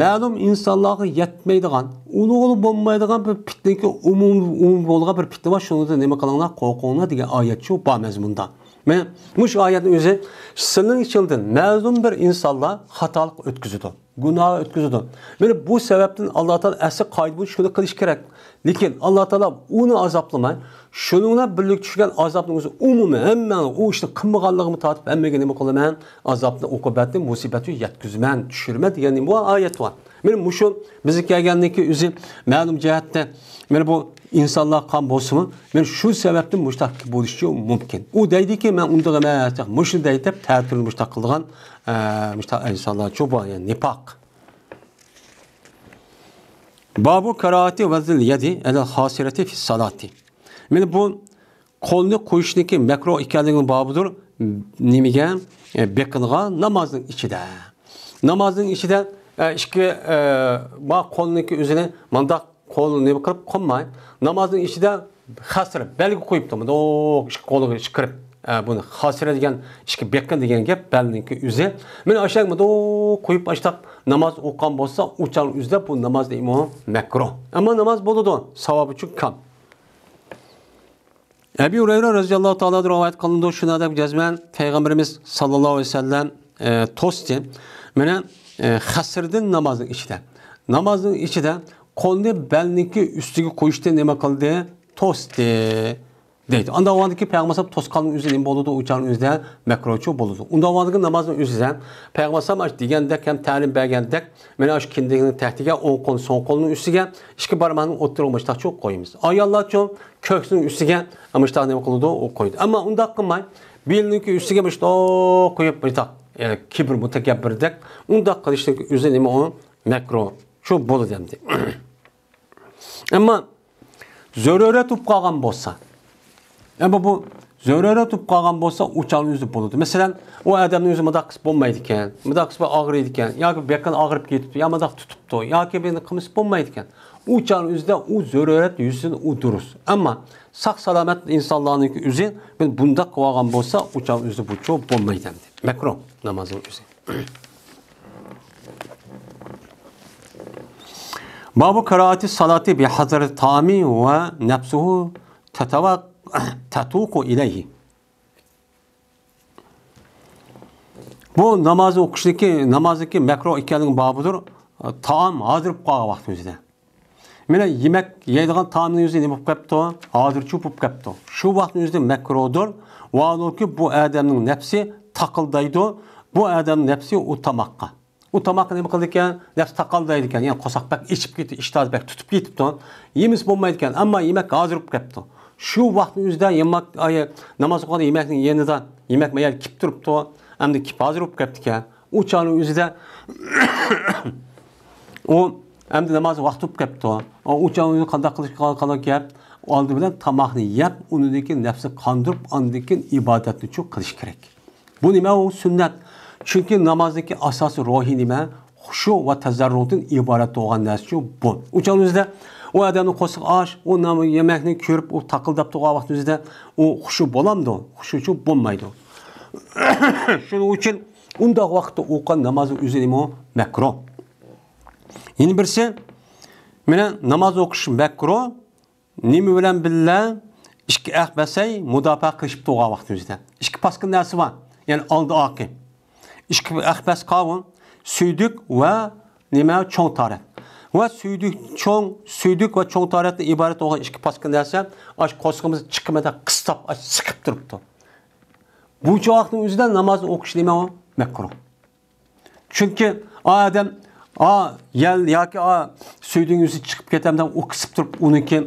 S1: ma'lum insonlarga yetmaydigan, uni bo'lmaydigan bir fitnaki umum bo'lgan bir fitna bor. Shunda nima qilinglar? Qo'rqinglar degan oyat shu bor mazmunda. Men mush oyatning o'zi sening içinizden ma'lum bir insonlar xatolik o'tkazadi, gunoh o'tkazadi. Mana bu sababdan Alloh taolo asli qoida bu shuni qilish kerak. Lekin Alloh taolo uni azoblamay, shuningla birlikda tushgan azobning o'zi umuman hammani u ishni qilmaganligini tortib hammaga nima qilaman? Azobni, uqubatni, musibatni yetkazman, tushirma degan bu oyat bor. Men mushu bizga kelganniki o'zi ma'lum jihatda men bu insonlar qon bo'lsin, men shu sababdan mushtaq bo'lishi mumkin. U deydiki, men unda emas, mushu deydi deb ta'til mushtaq qilgan mushtaq insonlar cho'ba, ya'ni nifoq. Babu karahati vazil yadi ala hasirati fi salati. Men bu qo'lni qo'yishniki makruh ekanligini babudur. Nimaga? Beqinga namozning ichida. Namozning ichida ikki bu qo'lniki o'zini mandaq qo'lni nima qilib qo'ymay, namozning ichida xasir belgi qo'yibdi. Bunda ikki qo'liga chiqirib buni xasira degan ikki beqin degan gap belniki o'zi. Men ashaqmada qo'yib ashtaq namoz o'qigan bo'lsa, o'chal o'zida bu namoz deymi makruh. Ammo namoz bo'ladi, savobi uchun kam. Ebu Hureyre radhiyallohu ta'ala rivoyat qilindi, shuna deb jazman payg'ambarimiz sallallohu alayhi vasallam to'sdi. Mana xasirdan namozning ichida. Namozning ichida qo'lni belniki ustiga qo'yishda nima qildi? To'sdi deydi. Unda vaqtdagi payg'ambar to'sqanning o'zi nima bo'ladi? O'chani o'zida makruhchi bo'ladi. Unda vaqtdagi namozning o'zidan payg'ambar degandek ham ta'lim bergandek, mana shu kindigini tahtiga o'ng qo'l, so'ng qo'lning ustiga ikki barmoqning o'ttirib mushtaqcha qo'yamiz. Ayollar uchun ko'ksining ustiga mushtaq nima qiladi? O qo'ydi. Ammo unda qilmay, belniki ustiga mushtaq qo'yib mushtaq, ya'ni kibr mutakabbirdek unda qilishning o'zi nima o makruh. Shu bo'ladi endi. Ama zöröre tutup kalgan bolsa, ama bu zöröre tutup kalgan bolsa uçağın yüzü boludu. Mesela o adamın yüzü mıdak bolmaydı iken, mıdak ağrıydı iken, ya ki bekan ağrıp ketipti, ya mıdak tutuptu, ya ki beni kımız bolmaydı iken, uçağın yüzüde o zöröret yüzün o duruz. Ama sağ salamet insanların yüzü bunda kalgan bolsa uçağın yüzü bu çok bolmaydı. Mekruh namazın yüzü. Babu karaati salati bi hazret tami ve nefsuhu tetuku ileyhi. Bu namazı namazdaki mekruh ekanligi babudur. Taam hazırıp kalgan vaqtimizda. Mana yemek yeydigan taamning o'zi nima bo'lib qapti? Hozircha bo'lib qapti. Shu vaqtimizda mekruhdir. Vaolki bu odamning nafsi taqildaydi. Bu odamning nafsi u tamoqqa. U tamoqqa nima qildi ekan? Nafs taqildaydi ekan. Ya'ni qo'saq bak ichib ketdi, ishtoz bak tutib ketibdi. Yemis bo'lmaydi ekan, ammo yemak hozir bo'lib qapti. Shu vaqtimizda yemak namoz o'qiganda yemakning yenidan yemak mayal kip turibdi. Endi kip hozir bo'lib qapti ekan. U chog'ning o'zida u endi namoz vaqti bo'lib qapti. U chog'ni qanday qilish kerak? Oldi bilan tamoqni yeb, unidagi nafsi qondirib, ondan ibodatni cho'q qilish kerak. Bu nima? U sunnat. Chunki namozdagi asosiy ruhiy nima? Xushu va tazarrutdan iborat bo'lgan narsa bu. U chog'ingizda u odamning qo'siq osh, u yemakni ko'rib, u taqildab turgan vaqtingizda u xushu bo'lamdi, xushu bo'lmaydi. Shuning uchun unda vaqtda o'qigan namozni o'zi nima? Makruh. Yeni birisi, mana namoz o'qish makruh. Nima bilan billa ikki ahbasay mudofaa qilib turgan vaqtimizda. Ikki paskin narsa bor. Ya'ni oldi oqi. Ikki ahbas qavun, suydik va nima cho'ng taraf. Va suydik va cho'ng tarafdan iborat bo'lgan ikki paskin narsa, osh qo'sqimiz chiqimida qistab, siqib turibdi. Bu vaqtning o'zida namozni o'qish nima o? Makruh. Chunki odam yoki suydik yuzi chiqib ketamdan u qisib turib, uniki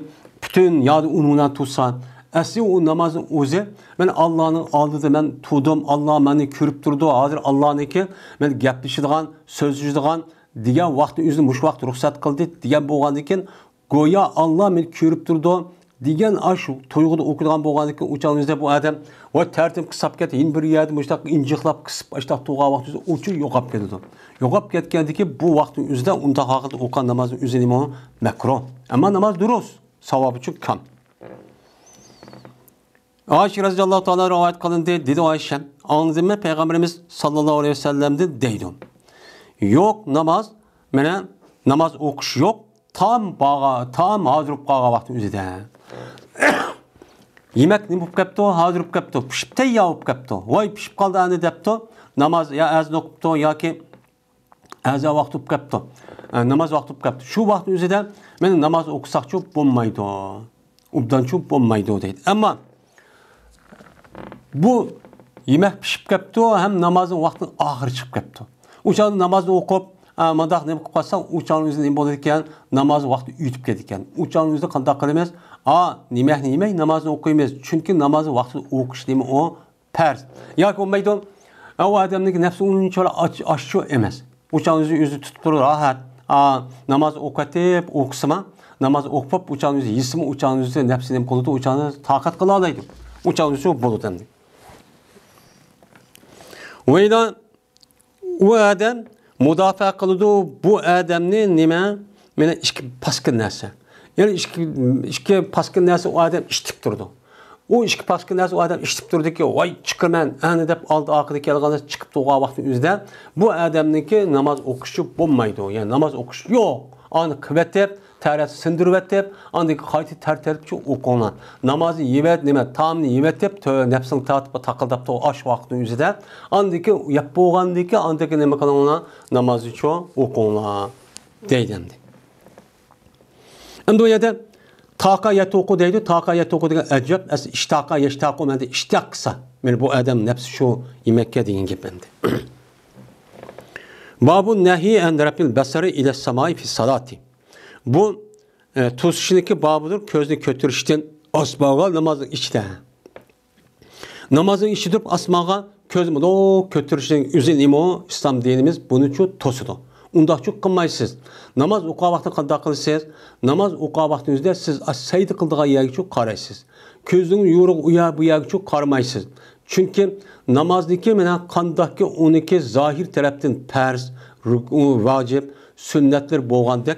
S1: bütün yadi unundan tutsan, asli o namazın o'zi, men Allah'ın oldida men tudim, Allah meni ko'rib turdi, hozir Allah'niki men gaplashadigan, so'zlaydigan degan vaqtni o'zini mush vaqt ruxsat qildi degan bo'lgandan keyin go'yo Allah meni ko'rib turdi degan shu to'yg'ida o'qigan bo'lgandan keyin o'chog'ingizda bu odam va tartib qisab ketdi, yin bir yerda mushtaq injiqlab qisib, ashtaq turgan vaqtida o'chi yo'qolib ketdi. Yo'qolib ketgandiki bu vaqtning o'zida unda haqida o'qigan namozning o'zi nima? Makruh. Ammo namoz durust. Savabı çok kam. Ayşe radhiyallahu ta'ala rivayet kılındı. Dedi Ayşe, anladın mı? Peygamberimiz sallallahu aleyhi ve sellem'de deydi. Yok namaz, mene namaz okuş yok. Tam hazırıp qağa vakti üzide. Yemek ne bu kapto? Hazırıp kapto. Pişip teyya bu kapto. Vay pişip kaldı anne depto. Namaz ya ezan okupto ya ki ezan vakti bu kapto. Namaz vakti bu kapto. Şu vakti üzide men namoz o'qisak çok bo'lmaydi. Ubdan çok bo'lmaydi deydi. Ama bu yemek pişip kapti, hem namozning vaqti oxiri chiqib kapti. O'shani namozni o'qib, mandaq nima qilib qolsang, o'shani o'zida nima bo'ladi ekan? Namoz vaqti yutib ketdi ekan. O'shani o'zida qanday qilamiz? Yemek namozni o'qiymiz. Chunki namozni vaqti o'qish nima o? Farz. Yoki bo'lmaydi. O odamning nafsi unchalik ochchu emas. O'shani o'zi tutib turib rahat. Namaz o'qatib, o'qisima, namaz o'qib, uçağın yüzü yisimi, uçağın yüzü nefsini qiladi, uçağını taqat qila oladi. Uçağın yüzü bo'ladi endi. Vayda u odam mudofaa qiladi, bu odamni nima? Mena ikki paskin narsa. Ya'ni ikki paskin narsa u odam ishtib turdi. O ikki paskin narsa u odam ishtib turdiki, voy chiqirman, ani deb oldi oxirida kelganda chiqib turgan vaqtning o'zida bu odamniki namoz o'qishi bo'lmaydi. Ya'ni namoz o'qish yo'q. Ani qivatib, tarasi sindirib etib, andiki qayta tartibchi o'qilgan. Namozni yevat nima, taomni yevatib, nafsini tatib taqildab turgan osh vaqtning o'zida andiki yap bo'lgandiki, andiki nima qilgan namozni o'qilgan deydi. Endi bu yerda taqa yatoqu deydi. Taqa yatoqu degan ajab. Asli ishtaqa yashtaqu menda ishtaq qilsa. Men bu odam nafsi shu yemekka degan gap endi. Babu nahi an rafil basari ila samai fi salati. Bu to'sishniki babudir, ko'zni ko'tarishdan osmonga namozning ichida. Namozning ichida osmonga ko'zni ko'tarishning o'zi nima? Islom dinimiz buni to'sidi. undaqçı qılmaysınız. Namaz oqa vaxtı qanda qılsınız. Namaz oqa vaxtınızda siz saydı qıldığı yerə qaraysınız. Közünün yoruq uya bu yerə qarmaysınız. Çünki namazdaki mənə qandakı 12 zahir tərəfdən fərz, vacib, sünnətlər bolğandıq.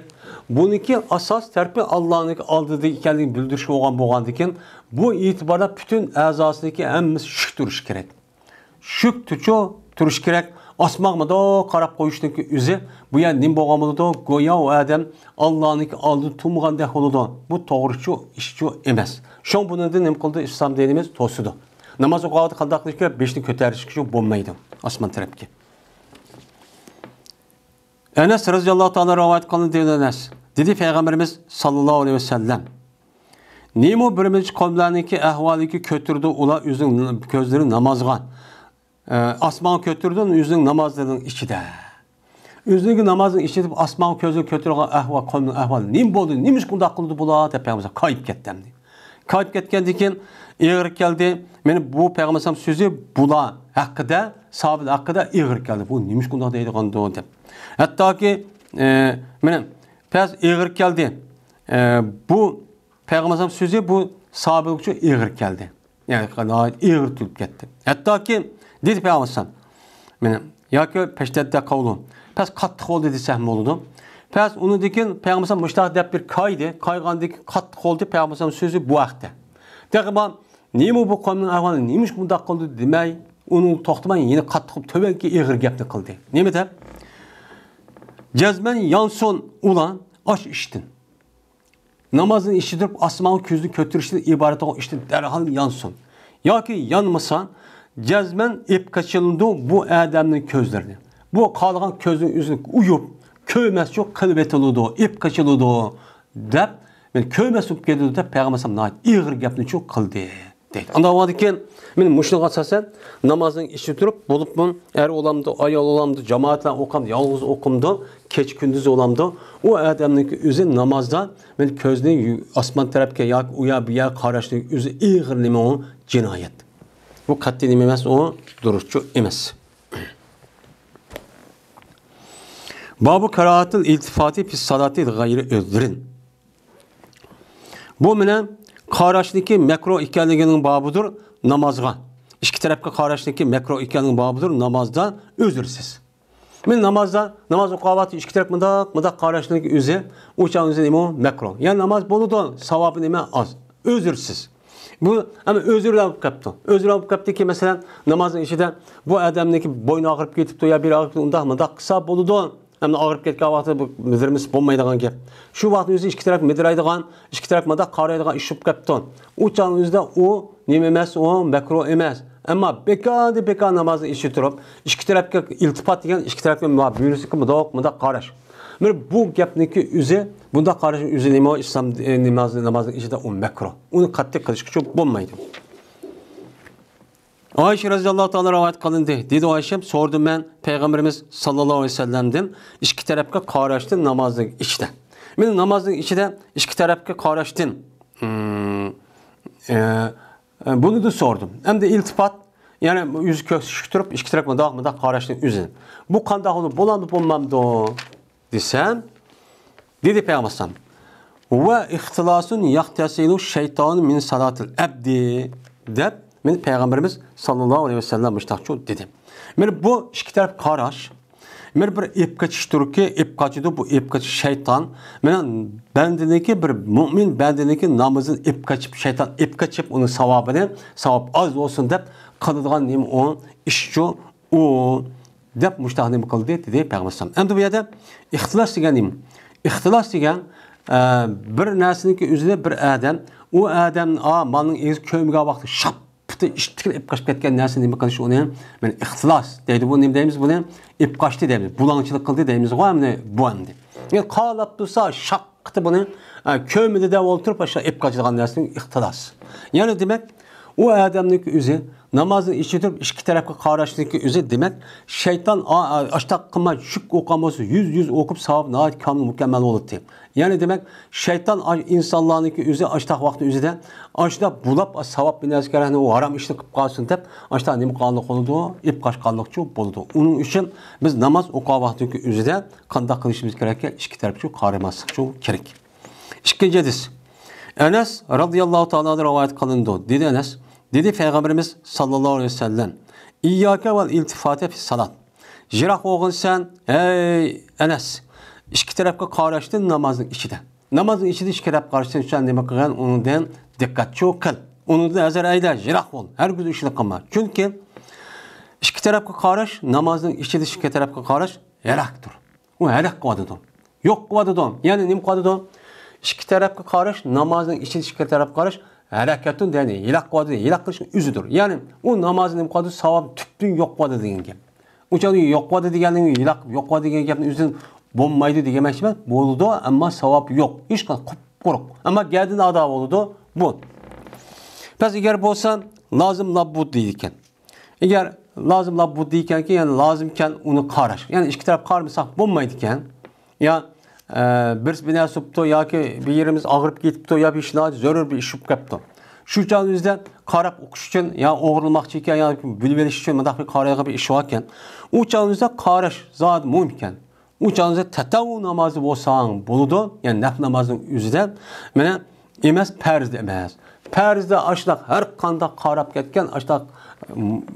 S1: Bununki asas tərəfi Allah'ın aldığı ikənliğini bildirişi bolğandıkən bu itibarda bütün əzasındakı həmmimiz şük duruş gerek. Şük duruş gerek. Asmağımda qarab qoyuşdaki üzü bu yer nim bolğanmıdı goya o adam Allah'ın aldığı tumğandaq oludu. Bu doğruçu işçi emas. Şon bunu da nim qıldı İslam dinimiz tosudu. Namaz oqavatı qaldaqlıqı 5'ni kötərişki bolmaydı asman tərəfki. Enes radıyallahu ta'ala rivayet qılındı deyilən Enes. Dedi Peyğəmbərimiz sallallahu aleyhi ve sellem. Nemo birimiz qavmlarniki ahvaliki kötürdü ula üzün gözləri namazğa. Asman kötürdü üzün namazların içində. Üzünü namazın içində asman gözü kötürgən ahval qavmın ahvalı. Nim boldu? Nimiş qunda qıldı bula deyə Peyğəmbər kayıp getdimdi. Kayıp getkendikin ağır geldi. Meni bu Peyğəmbər sözü bula haqqında, sahabe haqqında ağır geldi. Bu nimiş qunda deydi qandı deyib. Hatta ki mənim pəs ağır geldi. Bu Peyğəmbər sözü bu sahabe üçün ağır geldi. Yani ağır tutub getdi. Hatta ki dedi Peyğəmbər mənim ya ki peştətdə qavlun. Pəs qatlıq oldu desəm oldu. Pəs onu dikin Peyğəmbər müştaq deyib bir kaydı. Qayğandakı qatlıq oldu Peyğəmbər sözü bu vaxtda. Dəqiqən neymi bu qavmin ahvalı neymiş bunda qıldı demək onu toxtamayın yine qatlıq tövəlki ağır gəpni qıldı. Neymi də? Cəzmən yansın ulan aş iştin. Namazın işidirib asmanın közünü kötürüşdən ibarət olan iştin dərhal yansın. Ya ki yanmasan cəzmən ip kaçılındı bu ədəmnin közlərini. Bu qalğan közün üzünü uyub köyməs çox qılbət oldu, ip kaçıldı deyib men köyməs olub gedirdi də Peyğəmbər ağır gəpni çox qıldı deydi. Anda vadıkən men muşluğa asasən namazın işi durub bolup mun er olamdı, ayol olamdı, cemaatla oqamdı, yalnız oqumdu, keç gündüz olamdı. O adamın üzü namazda men közünü asman tərəfə ya uya biya qaraşdı üzü ağır limon cinayət. Bu qat'i emas, o duruşçu emas. Babu karahatil iltifati fi salati gayri özrin. Bu mənə qaraşdaki mekro ikənliginin babıdır namazğa. İki tərəfə qaraşdaki mekro ikənliginin babıdır namazda özürsüz. Men namazda namaz oqavatı iki tərəf mıda qaraşdaki üzü uçan üzü nemo mekro. Yani namaz boludu savabı neme az. Özürsüz. Bu ama özür alıp kaptı. Özür alıp kaptı ki mesela namazın içinde bu adamdaki boynu ağrıp getip ya bir ağrıp unda kısa boludu. Hem ağrıp ketken vaxtı bu müdürümüz bulmaydıgan gap. Şu vaxt özü iki taraf müdüraydıgan, iki taraf mada qaraydıgan işip kaptı. Uçan üzde o nememes o mekro emas. Ama beka namazı işi turup iki tarafga iltifat degan iki tarafga buyursa ki mada qaraş. Bu gapniki üzü bunda qaraş üzü nima İslam namazın içinde o mekro. Onu qattiq qilishga çok bo'lmaydi. Ayşe radıyallahu ta'ala rivayet qılındı. Dedi Ayşem sordum ben Peygamberimiz sallallahu aleyhi ve sellem'den iki tarafga qaraşdın namazın içinde. Men namazın içinde iki tarafga qaraşdın. Bunu da sordum. Hem de iltifat yani yüzü köşk turup iki tarafga dağmada qaraşdın üzün. Bu qandaq olur bolandı bolmamdı desem dedi Peygamber ve ihtilasun yahtasilu şeytan min salatil abdi deb men Peygamberimiz sallallahu aleyhi ve sellem müştaqçu dedi. Men bu iki taraf qaraş men bir ip kaçıştırır ki ip kaçıdı bu ip kaçış şeytan men bendineki bir mümin bendineki namazın ip kaçıp şeytan ip kaçıp onun savabını savab az olsun deb qıldıgan nemi o işçi o deb müştahını qıldı dedi Peygamber. Endi bu yerda ixtilos deganim. İxtilos degan bir narsaniki o'zida bir adam o adam malning egiz ko'miga vaqti shapti ishtikil ip qaşib ketgan narsani nima qilish uni men ixtilos deydi. Bu nima deymiz buni? Ip qaşdi deymiz. Bulangchilik qildi deymiz. Qo'yamni bu endi. Yani qalab tursa shaqti buni ko'mida deb o'ltirib o'sha ip qaçadigan narsani ixtilos. Yani demak O adamniki özü namazın içidir, iki tarafı karşılıklı özü demek şeytan aşta kılma şük okaması yüz okup savab nahit kamil mükemmel olur diye. Yani demek şeytan insanlarınki özü aşta vakti özü de aşta bulap savab binazkarını o haram işini kıp kalsın deyip aşta nemi kallık oldu, ip kaç kallıkçı buldu. Onun için biz namaz oka vaktiki özü de kanda kılışımız gereken iki tarafı karımasık çok gerek. İkinci hadis. Enes radıyallahu ta'ala rivayet kılındı. Dedi Enes, dedi Peygamberimiz sallallahu aleyhi ve sellem, İyyâke vel iltifate fi salat. Jirak oğun sen, ey Enes, iki tarafı karıştın namazın içinde. Namazın içinde iki tarafı karıştın sen demek ki onu den dikkat çok kıl. Onu da ezer ayda jirak ol. Her gün işini kılma. Çünkü iki tarafı karış, namazın içinde iki tarafı karış, helaktır. O helak kıvadıdır. Yok kıvadıdır. Yani nim kıvadıdır? İki tarafı karış, namazın içinde iki tarafı karış, harekatın deni, hilak kıvadıdır. Hilak kılışın üzüdür. Yani o namazın nim kıvadıdır, savab tüptün yok kıvadıdır diyen gibi. Uçağı yok kıvadıdır diyen gibi, hilak yok kıvadıdır diyen gibi, üzüdün bombaydı diyemek için boludu ama savab yok. Hiç kadar kuruk. Ama geldin adab oldu bu. Pes eğer bolsa lazım labbud deydikken. Eğer lazım labbud deydikken ki yani lazımken onu karış. Yani iki taraf karmısak bombaydıkken ya bir bina suptu ya ki bir yerimiz ağırıp gitipti ya bir işler zor bir iş yapıptı. Şu canınızda karap okuş için ya oğurlamak için ya bilveriş için madaq bir karaya bir iş varken o canınızda karış zat mümkün. O canınızda tetavu namazı olsan buludu. Yani naf namazının yüzüden mene emas perz demez. Perzde açlaq her kanda karap ketken açlaq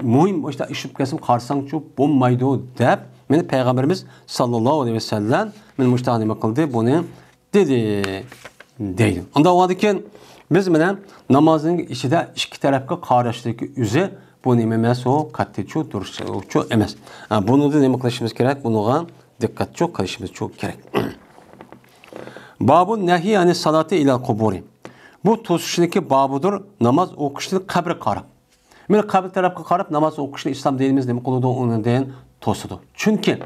S1: mühim işte işip kesim karsan çok bombaydı deb meni Peygamberimiz sallallahu aleyhi ve sellem men müştahane kıldı bunu dedi deydi. Onda o adeken biz mene namazın içinde iki tarafka karıştaki üzü bu emas o katı çok duruşu çok emas. Bunu da ne kılışımız gerek? Bunuğa dikkat çok kılışımız çok gerek. Babun nehi yani salatı ila kuburi. Bu tosuşundaki babudur namaz okuşunu kabre karab. Mene kabre tarafka karab namaz okuşunu İslam dinimiz demek olduğu onun den tosudu. Çünkü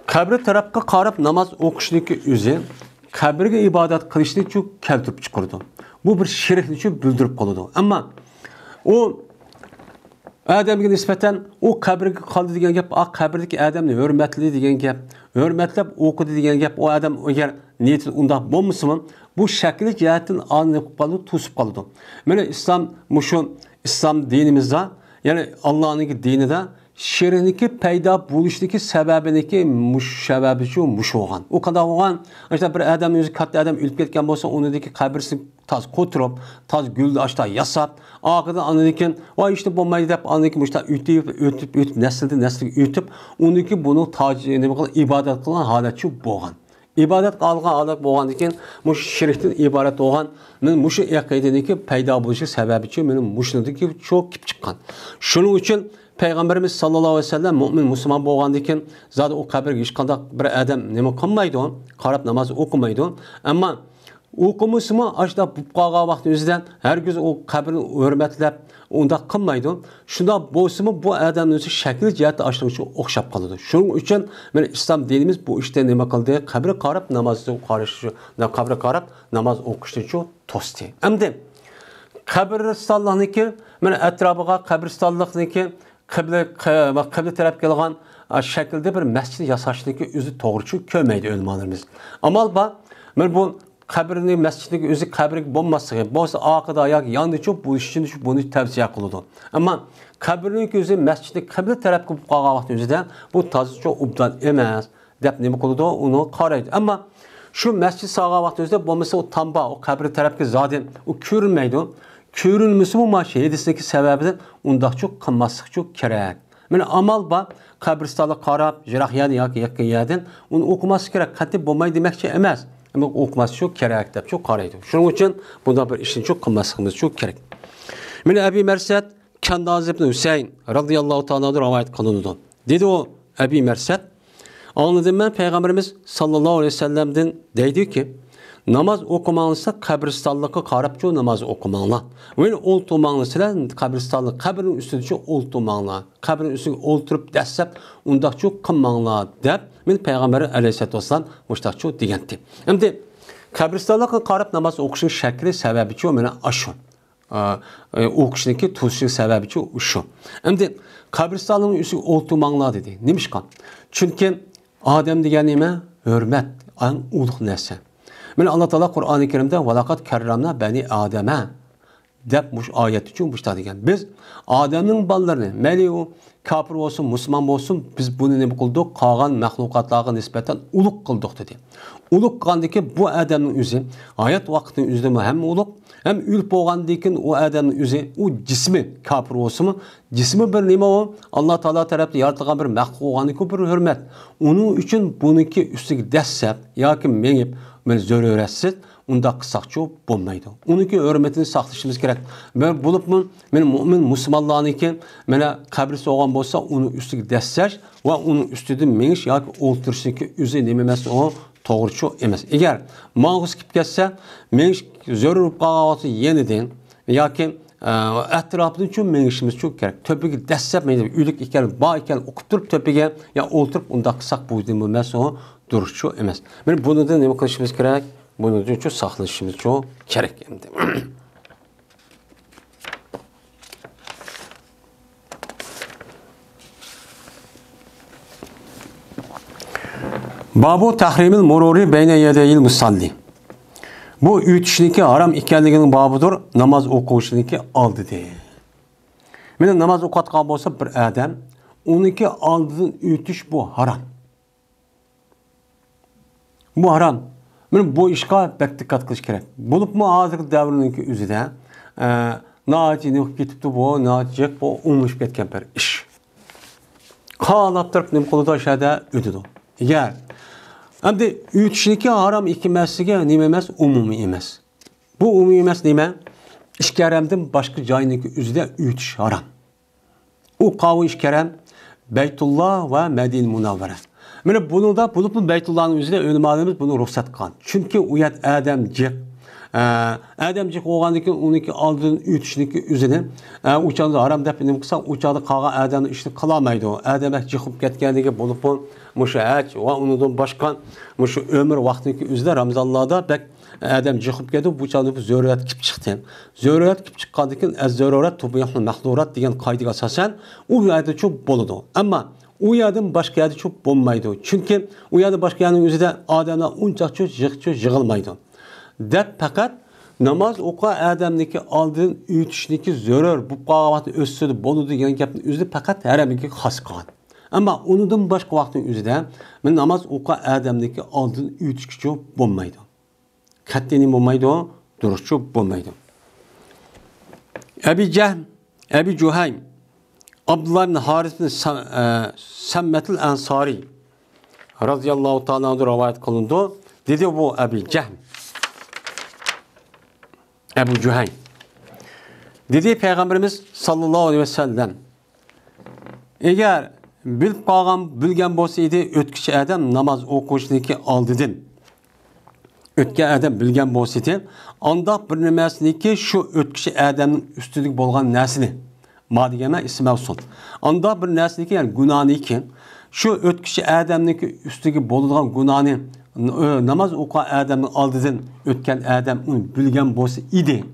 S1: kabre tarafka karab namaz okuşundaki üzü kabrige ibadet kılışını çok keltirip çıkardı. Bu bir şirkli çok bildirip kaldı. Ama o Adem'e nispeten o kabrige kaldı diyen gap, o kabrdeki Adem'ni hürmetli diyen gap, hürmetlep okudu diyen gap, o adam eğer niyeti onda bulmuşsun, bu şekilde cihetin anlayıp kalıp tutup kaldı. Böyle İslam dinimizde, yani Allah'ın dini de şerindeki peyda buluştaki sebebindeki sebebi şu muş olan. O kadar olan işte bir adam yüzü katlı adam ölüp ketken olsa onundaki kabirsi taz koturup taz güldü açta yasap ağırda anladığın o işte bombayı da anladığın işte ütüp nesildi ütüp ondaki bunu tacı ibadet kılan halatçı boğan. İbadet kılgan adak boğan diken muş şirkten ibaret boğan men muş akidedeki peyda buluşu sebebi için benim muşnudaki çok kip çıkan. Şunun için Peygamberimiz sallallahu aleyhi ve sellem mümin Müslüman boğandikken zaten o kabirge işkanda bir adam neme kılmaydı on, karab namazı okumaydı on. Ama okumuş mu açta bupqağa vakti özüden her gün o kabrini hürmetlep onda kılmaydı on. Şunda bolsa mu bu adamın özü şekil cihette açtığı için okşap kalıdı. Şunun için yani İslam dinimiz bu işte neme kıldı? Kabri karab namazı karışı, kabri karab namaz okuştu için tosti. Hem de kabristanlıqniki men etrafıga kabristanlıqniki kıble taraf gelgan şekilde bir mescid yasaşdaki özü toğruçu kömeydi ölmanlarımız. Amal ba men bu kabrini mesciddeki özü kabrik bomması bolsa aqıda ayak yandı çok bu işin bunu tavsiye kıldı. Ama kabrini özü mescidde kıble taraf qılıb qalğan vaxt özüdə bu tazı çok ubdan emas dep nemi kıldı onu qaraydı. Ama şu mescid sağa vaxt özüdə bomasa o tamba o kabri tarafki zaten o görünmeydi. Körülmüsü bu maşe hedisindeki sebebiden ondan çok kılmasık çok kerek. Yani amal ba kabristanlık karab, jirahiyad yakın yadın onu okuması gerek. Katip bombayı demekçe emez. Ama okuması çok kerek de çok karaydı. Şunun için bundan bir işin çok kılmasıkımız çok kerek. Yani Ebi Mersed Kendaz ibn Hüseyin radıyallahu ta'ala rivayet kılındı. Dedi o Ebi Mersed anladım ben Peygamberimiz sallallahu aleyhi ve sellem'den deydi ki namaz okumanızsa kabristanlıkı karabçı namaz okumanla. Ve oltumanlısıyla kabristanlık, kabrin üstünde oltumanla. Kabrin üstünde olturup desep, ondak çok kılmanla deyip, ben Peygamberi aleyhisselatü vesselam müştak çok diyendi. Hem de kabristanlıkı karab namaz okuşun şekli sebebi çok bana aşın. o kişiniki tuzluq səbəbi şu. Endi qabristonning üstü o'ltirmanglar dedi. Nimishqa? Chunki odam degan nima? Hurmat, eng ulug' narsa. Mana Alloh taolo Qur'oni Karimda valaqat karramna bani adama deb mush oyat uchun bushta degan. Biz odamning bolalarini, mayli u kafir bo'lsin, musulmon bo'lsin, biz buni nima qildik? Qolgan mahluqotlarga nisbatan ulug' qildik dedi. Ulug' qildiki, bu odamning o'zi hayot vaqtining o'zida ham ulug', hem ülp bo'lgandan keyin u odamning o'zi, u jismi kafir bo'lsinmi, jismi bir nima o? Alloh taolo tarafdan yaratilgan bir maxluq bo'lganiga bir hurmat. Uning uchun buniki ustiga dassab yoki mengib men zo'ruratsiz unda qisaqchi bo'lmaydi. Uniki hurmatini saqlashimiz kerak. Men bo'libmi, men mu'min musulmonlarniki mana qabrisi olgan bo'lsa, uni ustiga dassash va uning ustida mengish yoki o'ltirishniki o'zi nima emas, o to'g'ri emas. Agar ma'g'uz kelib ketsa, men zarur qog'ozi yenidan yoki atrofida uchun mengishimiz çok kerak. To'piga dassab mayda uylik ekan, ba ekan o'qib turib to'piga yo o'ltirib unda qilsak bu emas, o duruşçu emas. Men bundan nima qilishimiz kerak? Bunun uchun saqlashimiz kerak endi. Babu tahrimil mururi beyne yedeyil musalli. Bu ütüşniki haram ekanligining babudur, namoz o'quvchiniki oldi de. Meni namoz o'qiyotgan bo'lsa bir odam, uniki oldidan o'tish bu haram. Bu haram. Men bu ishga bak diqqat qilish kerak. Bo'libmi hozirgi davrninki o'zida noatini ketibdi bu, noatjek bu unishib ketgan bir ish. Qalab turib nima qiladi o'shada o'tidi. Agar endi ütüşniki haram ekanligiga nima emas, umumiy emas. Bu umumiy emas nima? İşkeramdan boshqa joyniki o'zida o'tish haram. U qavi ishkeram Baytulloh va Madina Munawvara. Mana bunida bo'libmi Baytullohning o'zida o'limalarimiz buni ruxsat qilgan. Chunki u yer adamjiq bo'lgandan keyin uniki oldidan o'tishniki o'zini uchanda harom deb nima qilsa, uchada qolgan odamni ishni qila olmaydi. Adamak jiqib ketganligi bo'libmi mushu haj va undan boshqa mushu umr vaqtniki o'zida Ramazonlarda bak adam jiqib ketdi, bu chanda zo'rurat kelib chiqdi. Zo'rurat kelib chiqqandan keyin az-zo'rurat tubihul mahdurat degan qoidaga asosan u yerda cho'p bo'ladi. Ammo u yerdan boshqa yerda cho'p bo'lmaydi. Chunki u yerda boshqa yerning o'zida odamlar unchaq yig'ilmaydi. Deb faqat namoz o'qigan odamniki oldin o'tishniki zarur bu qo'g'atni o'sidi bo'ladi degan gapni o'zida faqat haramiga xos qilgan. Ammo unidan boshqa vaqtning o'zida men namoz o'qigan odamniki oldin o'tishchi bo'lmaydi. Kattini bo'lmaydi, durustchi bo'lmaydi. Abi Jahm, Abi Juhaym, Abdullah ibn Haris ibn Sammatul Ansari radhiyallohu ta'ala anhu rivoyat qilindi. Dedi bu Abi Jahm Ebu Cühaym. Dedi Peygamberimiz sallallahu aleyhi ve sellem, eğer bilip qalgan, bilgen bolsaydı ötküçü adam namaz o'qishniki oldidan o'tgan adam bilgen bolsaydı, anda bir nimasiniki shu o'tküçü adamning ustida bo'lgan narsani ma deganda ism olsun. Anda bir narsaniki, yani gunohniki shu o'tküçü adamniki ustiga bo'lgan gunohni namaz o'qigan odamning oldidan o'tgan odam uni bilgan bo'lsa edi.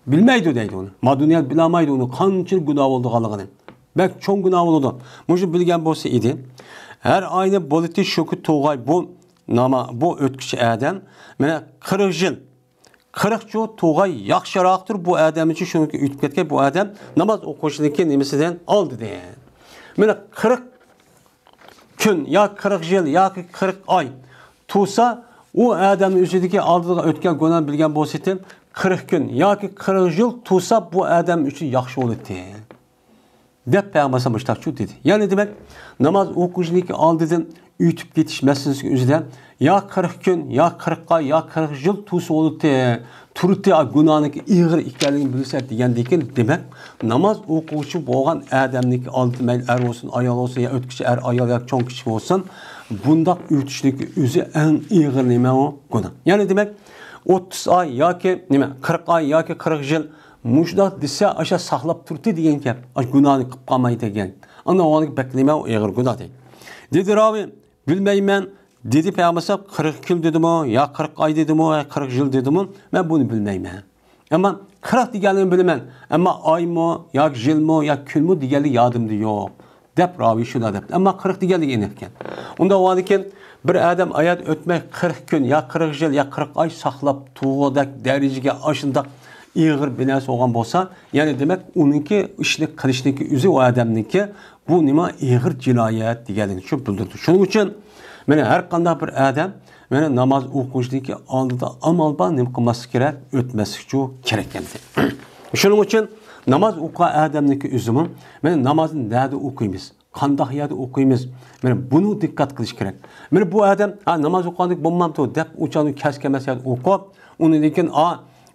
S1: Bilmaydi deydi uni. Maduniyat bilmaydi uni qancha gunoh bo'lganligini. Bak cho'ng gunoh bo'ladi. Mush bilgan bo'lsa edi. Har oyni bo'liti shuki to'g'ay bu o'tkichi odam mana 40 yil 40 yil to'g'ay yaxshiroqdir bu odam uchun shuniki o'tib ketgan bu odam namoz o'qishniki nimasidan oldi deydi. Mana 40 kun yo 40 yil yoki 40 oy Tusa o adamın üzerindeki aldığı ötken gunoh bilgen bo'lsa 40 gün yoki 40 yıl tusa bu adam için yaxshi bo'ladi. Deb Peygamber müştakçu dedi. Yani demek namaz o'qishniki oldidan o'tib ketish masalasi o'zida ya 40 gün ya 40 ay ya 40 yıl tusa bo'ladi. Turti gunohniki ig'ir ekanligini bilsa degandan demek namaz o'quvchi bo'lgan odamniki oldidan mayli er olsun, ayol olsun ya o'tkichi er ayol yoki cho'ng kishi bo'lsin bundaq o'tishniki o'zi eng ig'ir nima o gunoh. Yani demek 30 ay yoki nima 40 ay yoki 40 yil mushdoq desa o'sha saqlab turdi degan gap. Gunohni qilib qolmaydi degan. Ana o'ni beklama ig'ir gunoh deydi. Dedi ravi bilmayman dedi Peygamber 40 yil dedimi yo 40 ay dedimi yo 40 yil dedimi men buni bilmayman. Ama 40 deganini bilaman. Ama oymi, yoki yilmi, yoki kunmi deganlik yodimda yo'q. Deb ravi shuna deb. Ama 40 deganlik aniq ekan. Unda o'adikin bir adam hayat o'tmay 40 kun, ya 40 yil, ya 40 oy saqlab tug'udak darajaga ashundaq ig'ir binasi olgan bo'lsa, ya'ni demak uningki ishni qilishniki o'zi o odamniki bu nima ig'ir jinoyat deganligini shu bildirdi. Shuning uchun mana har qanday bir odam mana namoz o'qishniki oldida amal bor, nima qilmaslik kerak, o'tmaslik kerak endi. Shuning uchun namoz o'qigan odamniki o'zimi mana namozni nada o'qiymiz, qanday yerda o'qiymiz, mana buni diqqat qilish kerak. Mana bu odam namoz o'qiganlik bo'lmamdi deb o'chani kaskemas yerda o'qib, uni lekin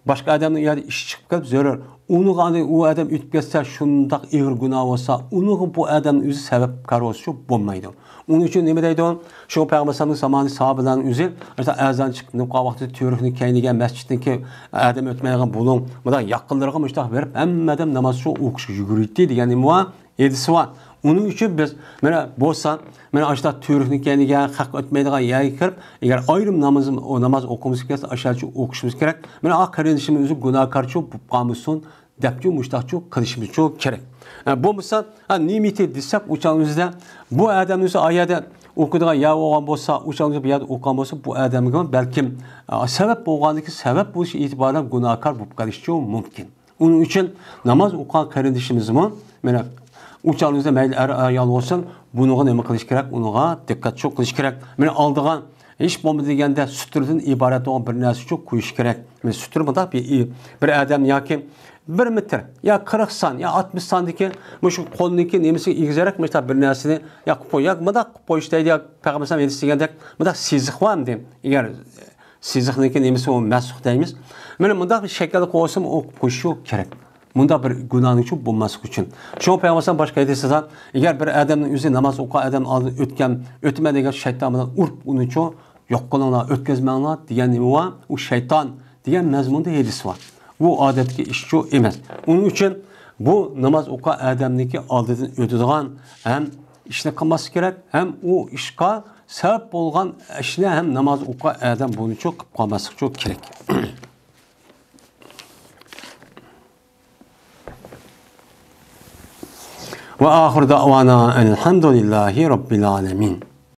S1: başka adamın yani iş çıkıp gelip zörür. Onu o adam ütüp geçse şundak ağır günah olsa, onu bu adamın özü sebepkar olsa bulmaydı. Onun için ne deydi o? Şu Peygamber'in zamanı sahabelerin özü, işte ezan çıktı, vakti Türk'ün kendine mescidindeki adam ötmeye bulun, bu da yakınlarına müştak verip, hem adam namaz şu okuşu yürüttü yani muha edisi var. Onun için biz mana bo'lsa, mana ashta Türknikiga haq o'tmaydigan yerga kirib, agar ayrim namoz o'qimiz kelsa, ashtacha o'qishimiz kerak. Mana aqrinishimiz o'zi gunohkorchi bo'lib qolmasin, debki mushtaqchi qilishimiz kerak. Bo'lmasa, nimiti desak, o'chamizda bu odamning oyada o'qidigan ya olgan bo'lsa, o'chamizda bu yerda o'qigan bo'lsa, bu odamga balkim sabab bo'lganligi sabab bo'lishi e'tiboran gunohkor bo'lib qolishi mumkin. Uning uchun namoz o'qigan qarindishimizmi mana uçağınızda mayli ayol olsun, bunuğa nima qilish kerak, unuğa diqqat çok qilish kerak. Meni oldigan hech bo'lmadi deganda suturdan iborat olan bir narsa çok qo'yish kerak. Men sutur bunda bir adam yoki 1 metr ya 40 san ya 60 sandaki shu qo'lniki nemisi egizaraq mana bir narsani ya qo'yak, bunda qo'yish deydi, Payg'ambar aytdi degandek, bunda siziq ham deyim. Agar siziqniki nemisi o masux deymiz. Mana bunda bir shaklda qo'ysam o qo'yish kerak. Bunda bir günahın için bulması için. Şu Peygamber başka edilse, eğer bir adamın yüzü namaz okuyan adam ötmediği şeytandan urp onun için yok kılına ötkezmenler diyen ne var? O şeytan diyen mezmunda hadis var. Bu adetki iş şu emez. Onun için bu namaz okuyan adamdaki adetini ötüdüğün hem işine kalması gerek, hem o işe sebep olan işine hem namaz okuyan adam bunun için kalması çok gerek. وآخر دعوانا أن الحمد لله رب العالمين.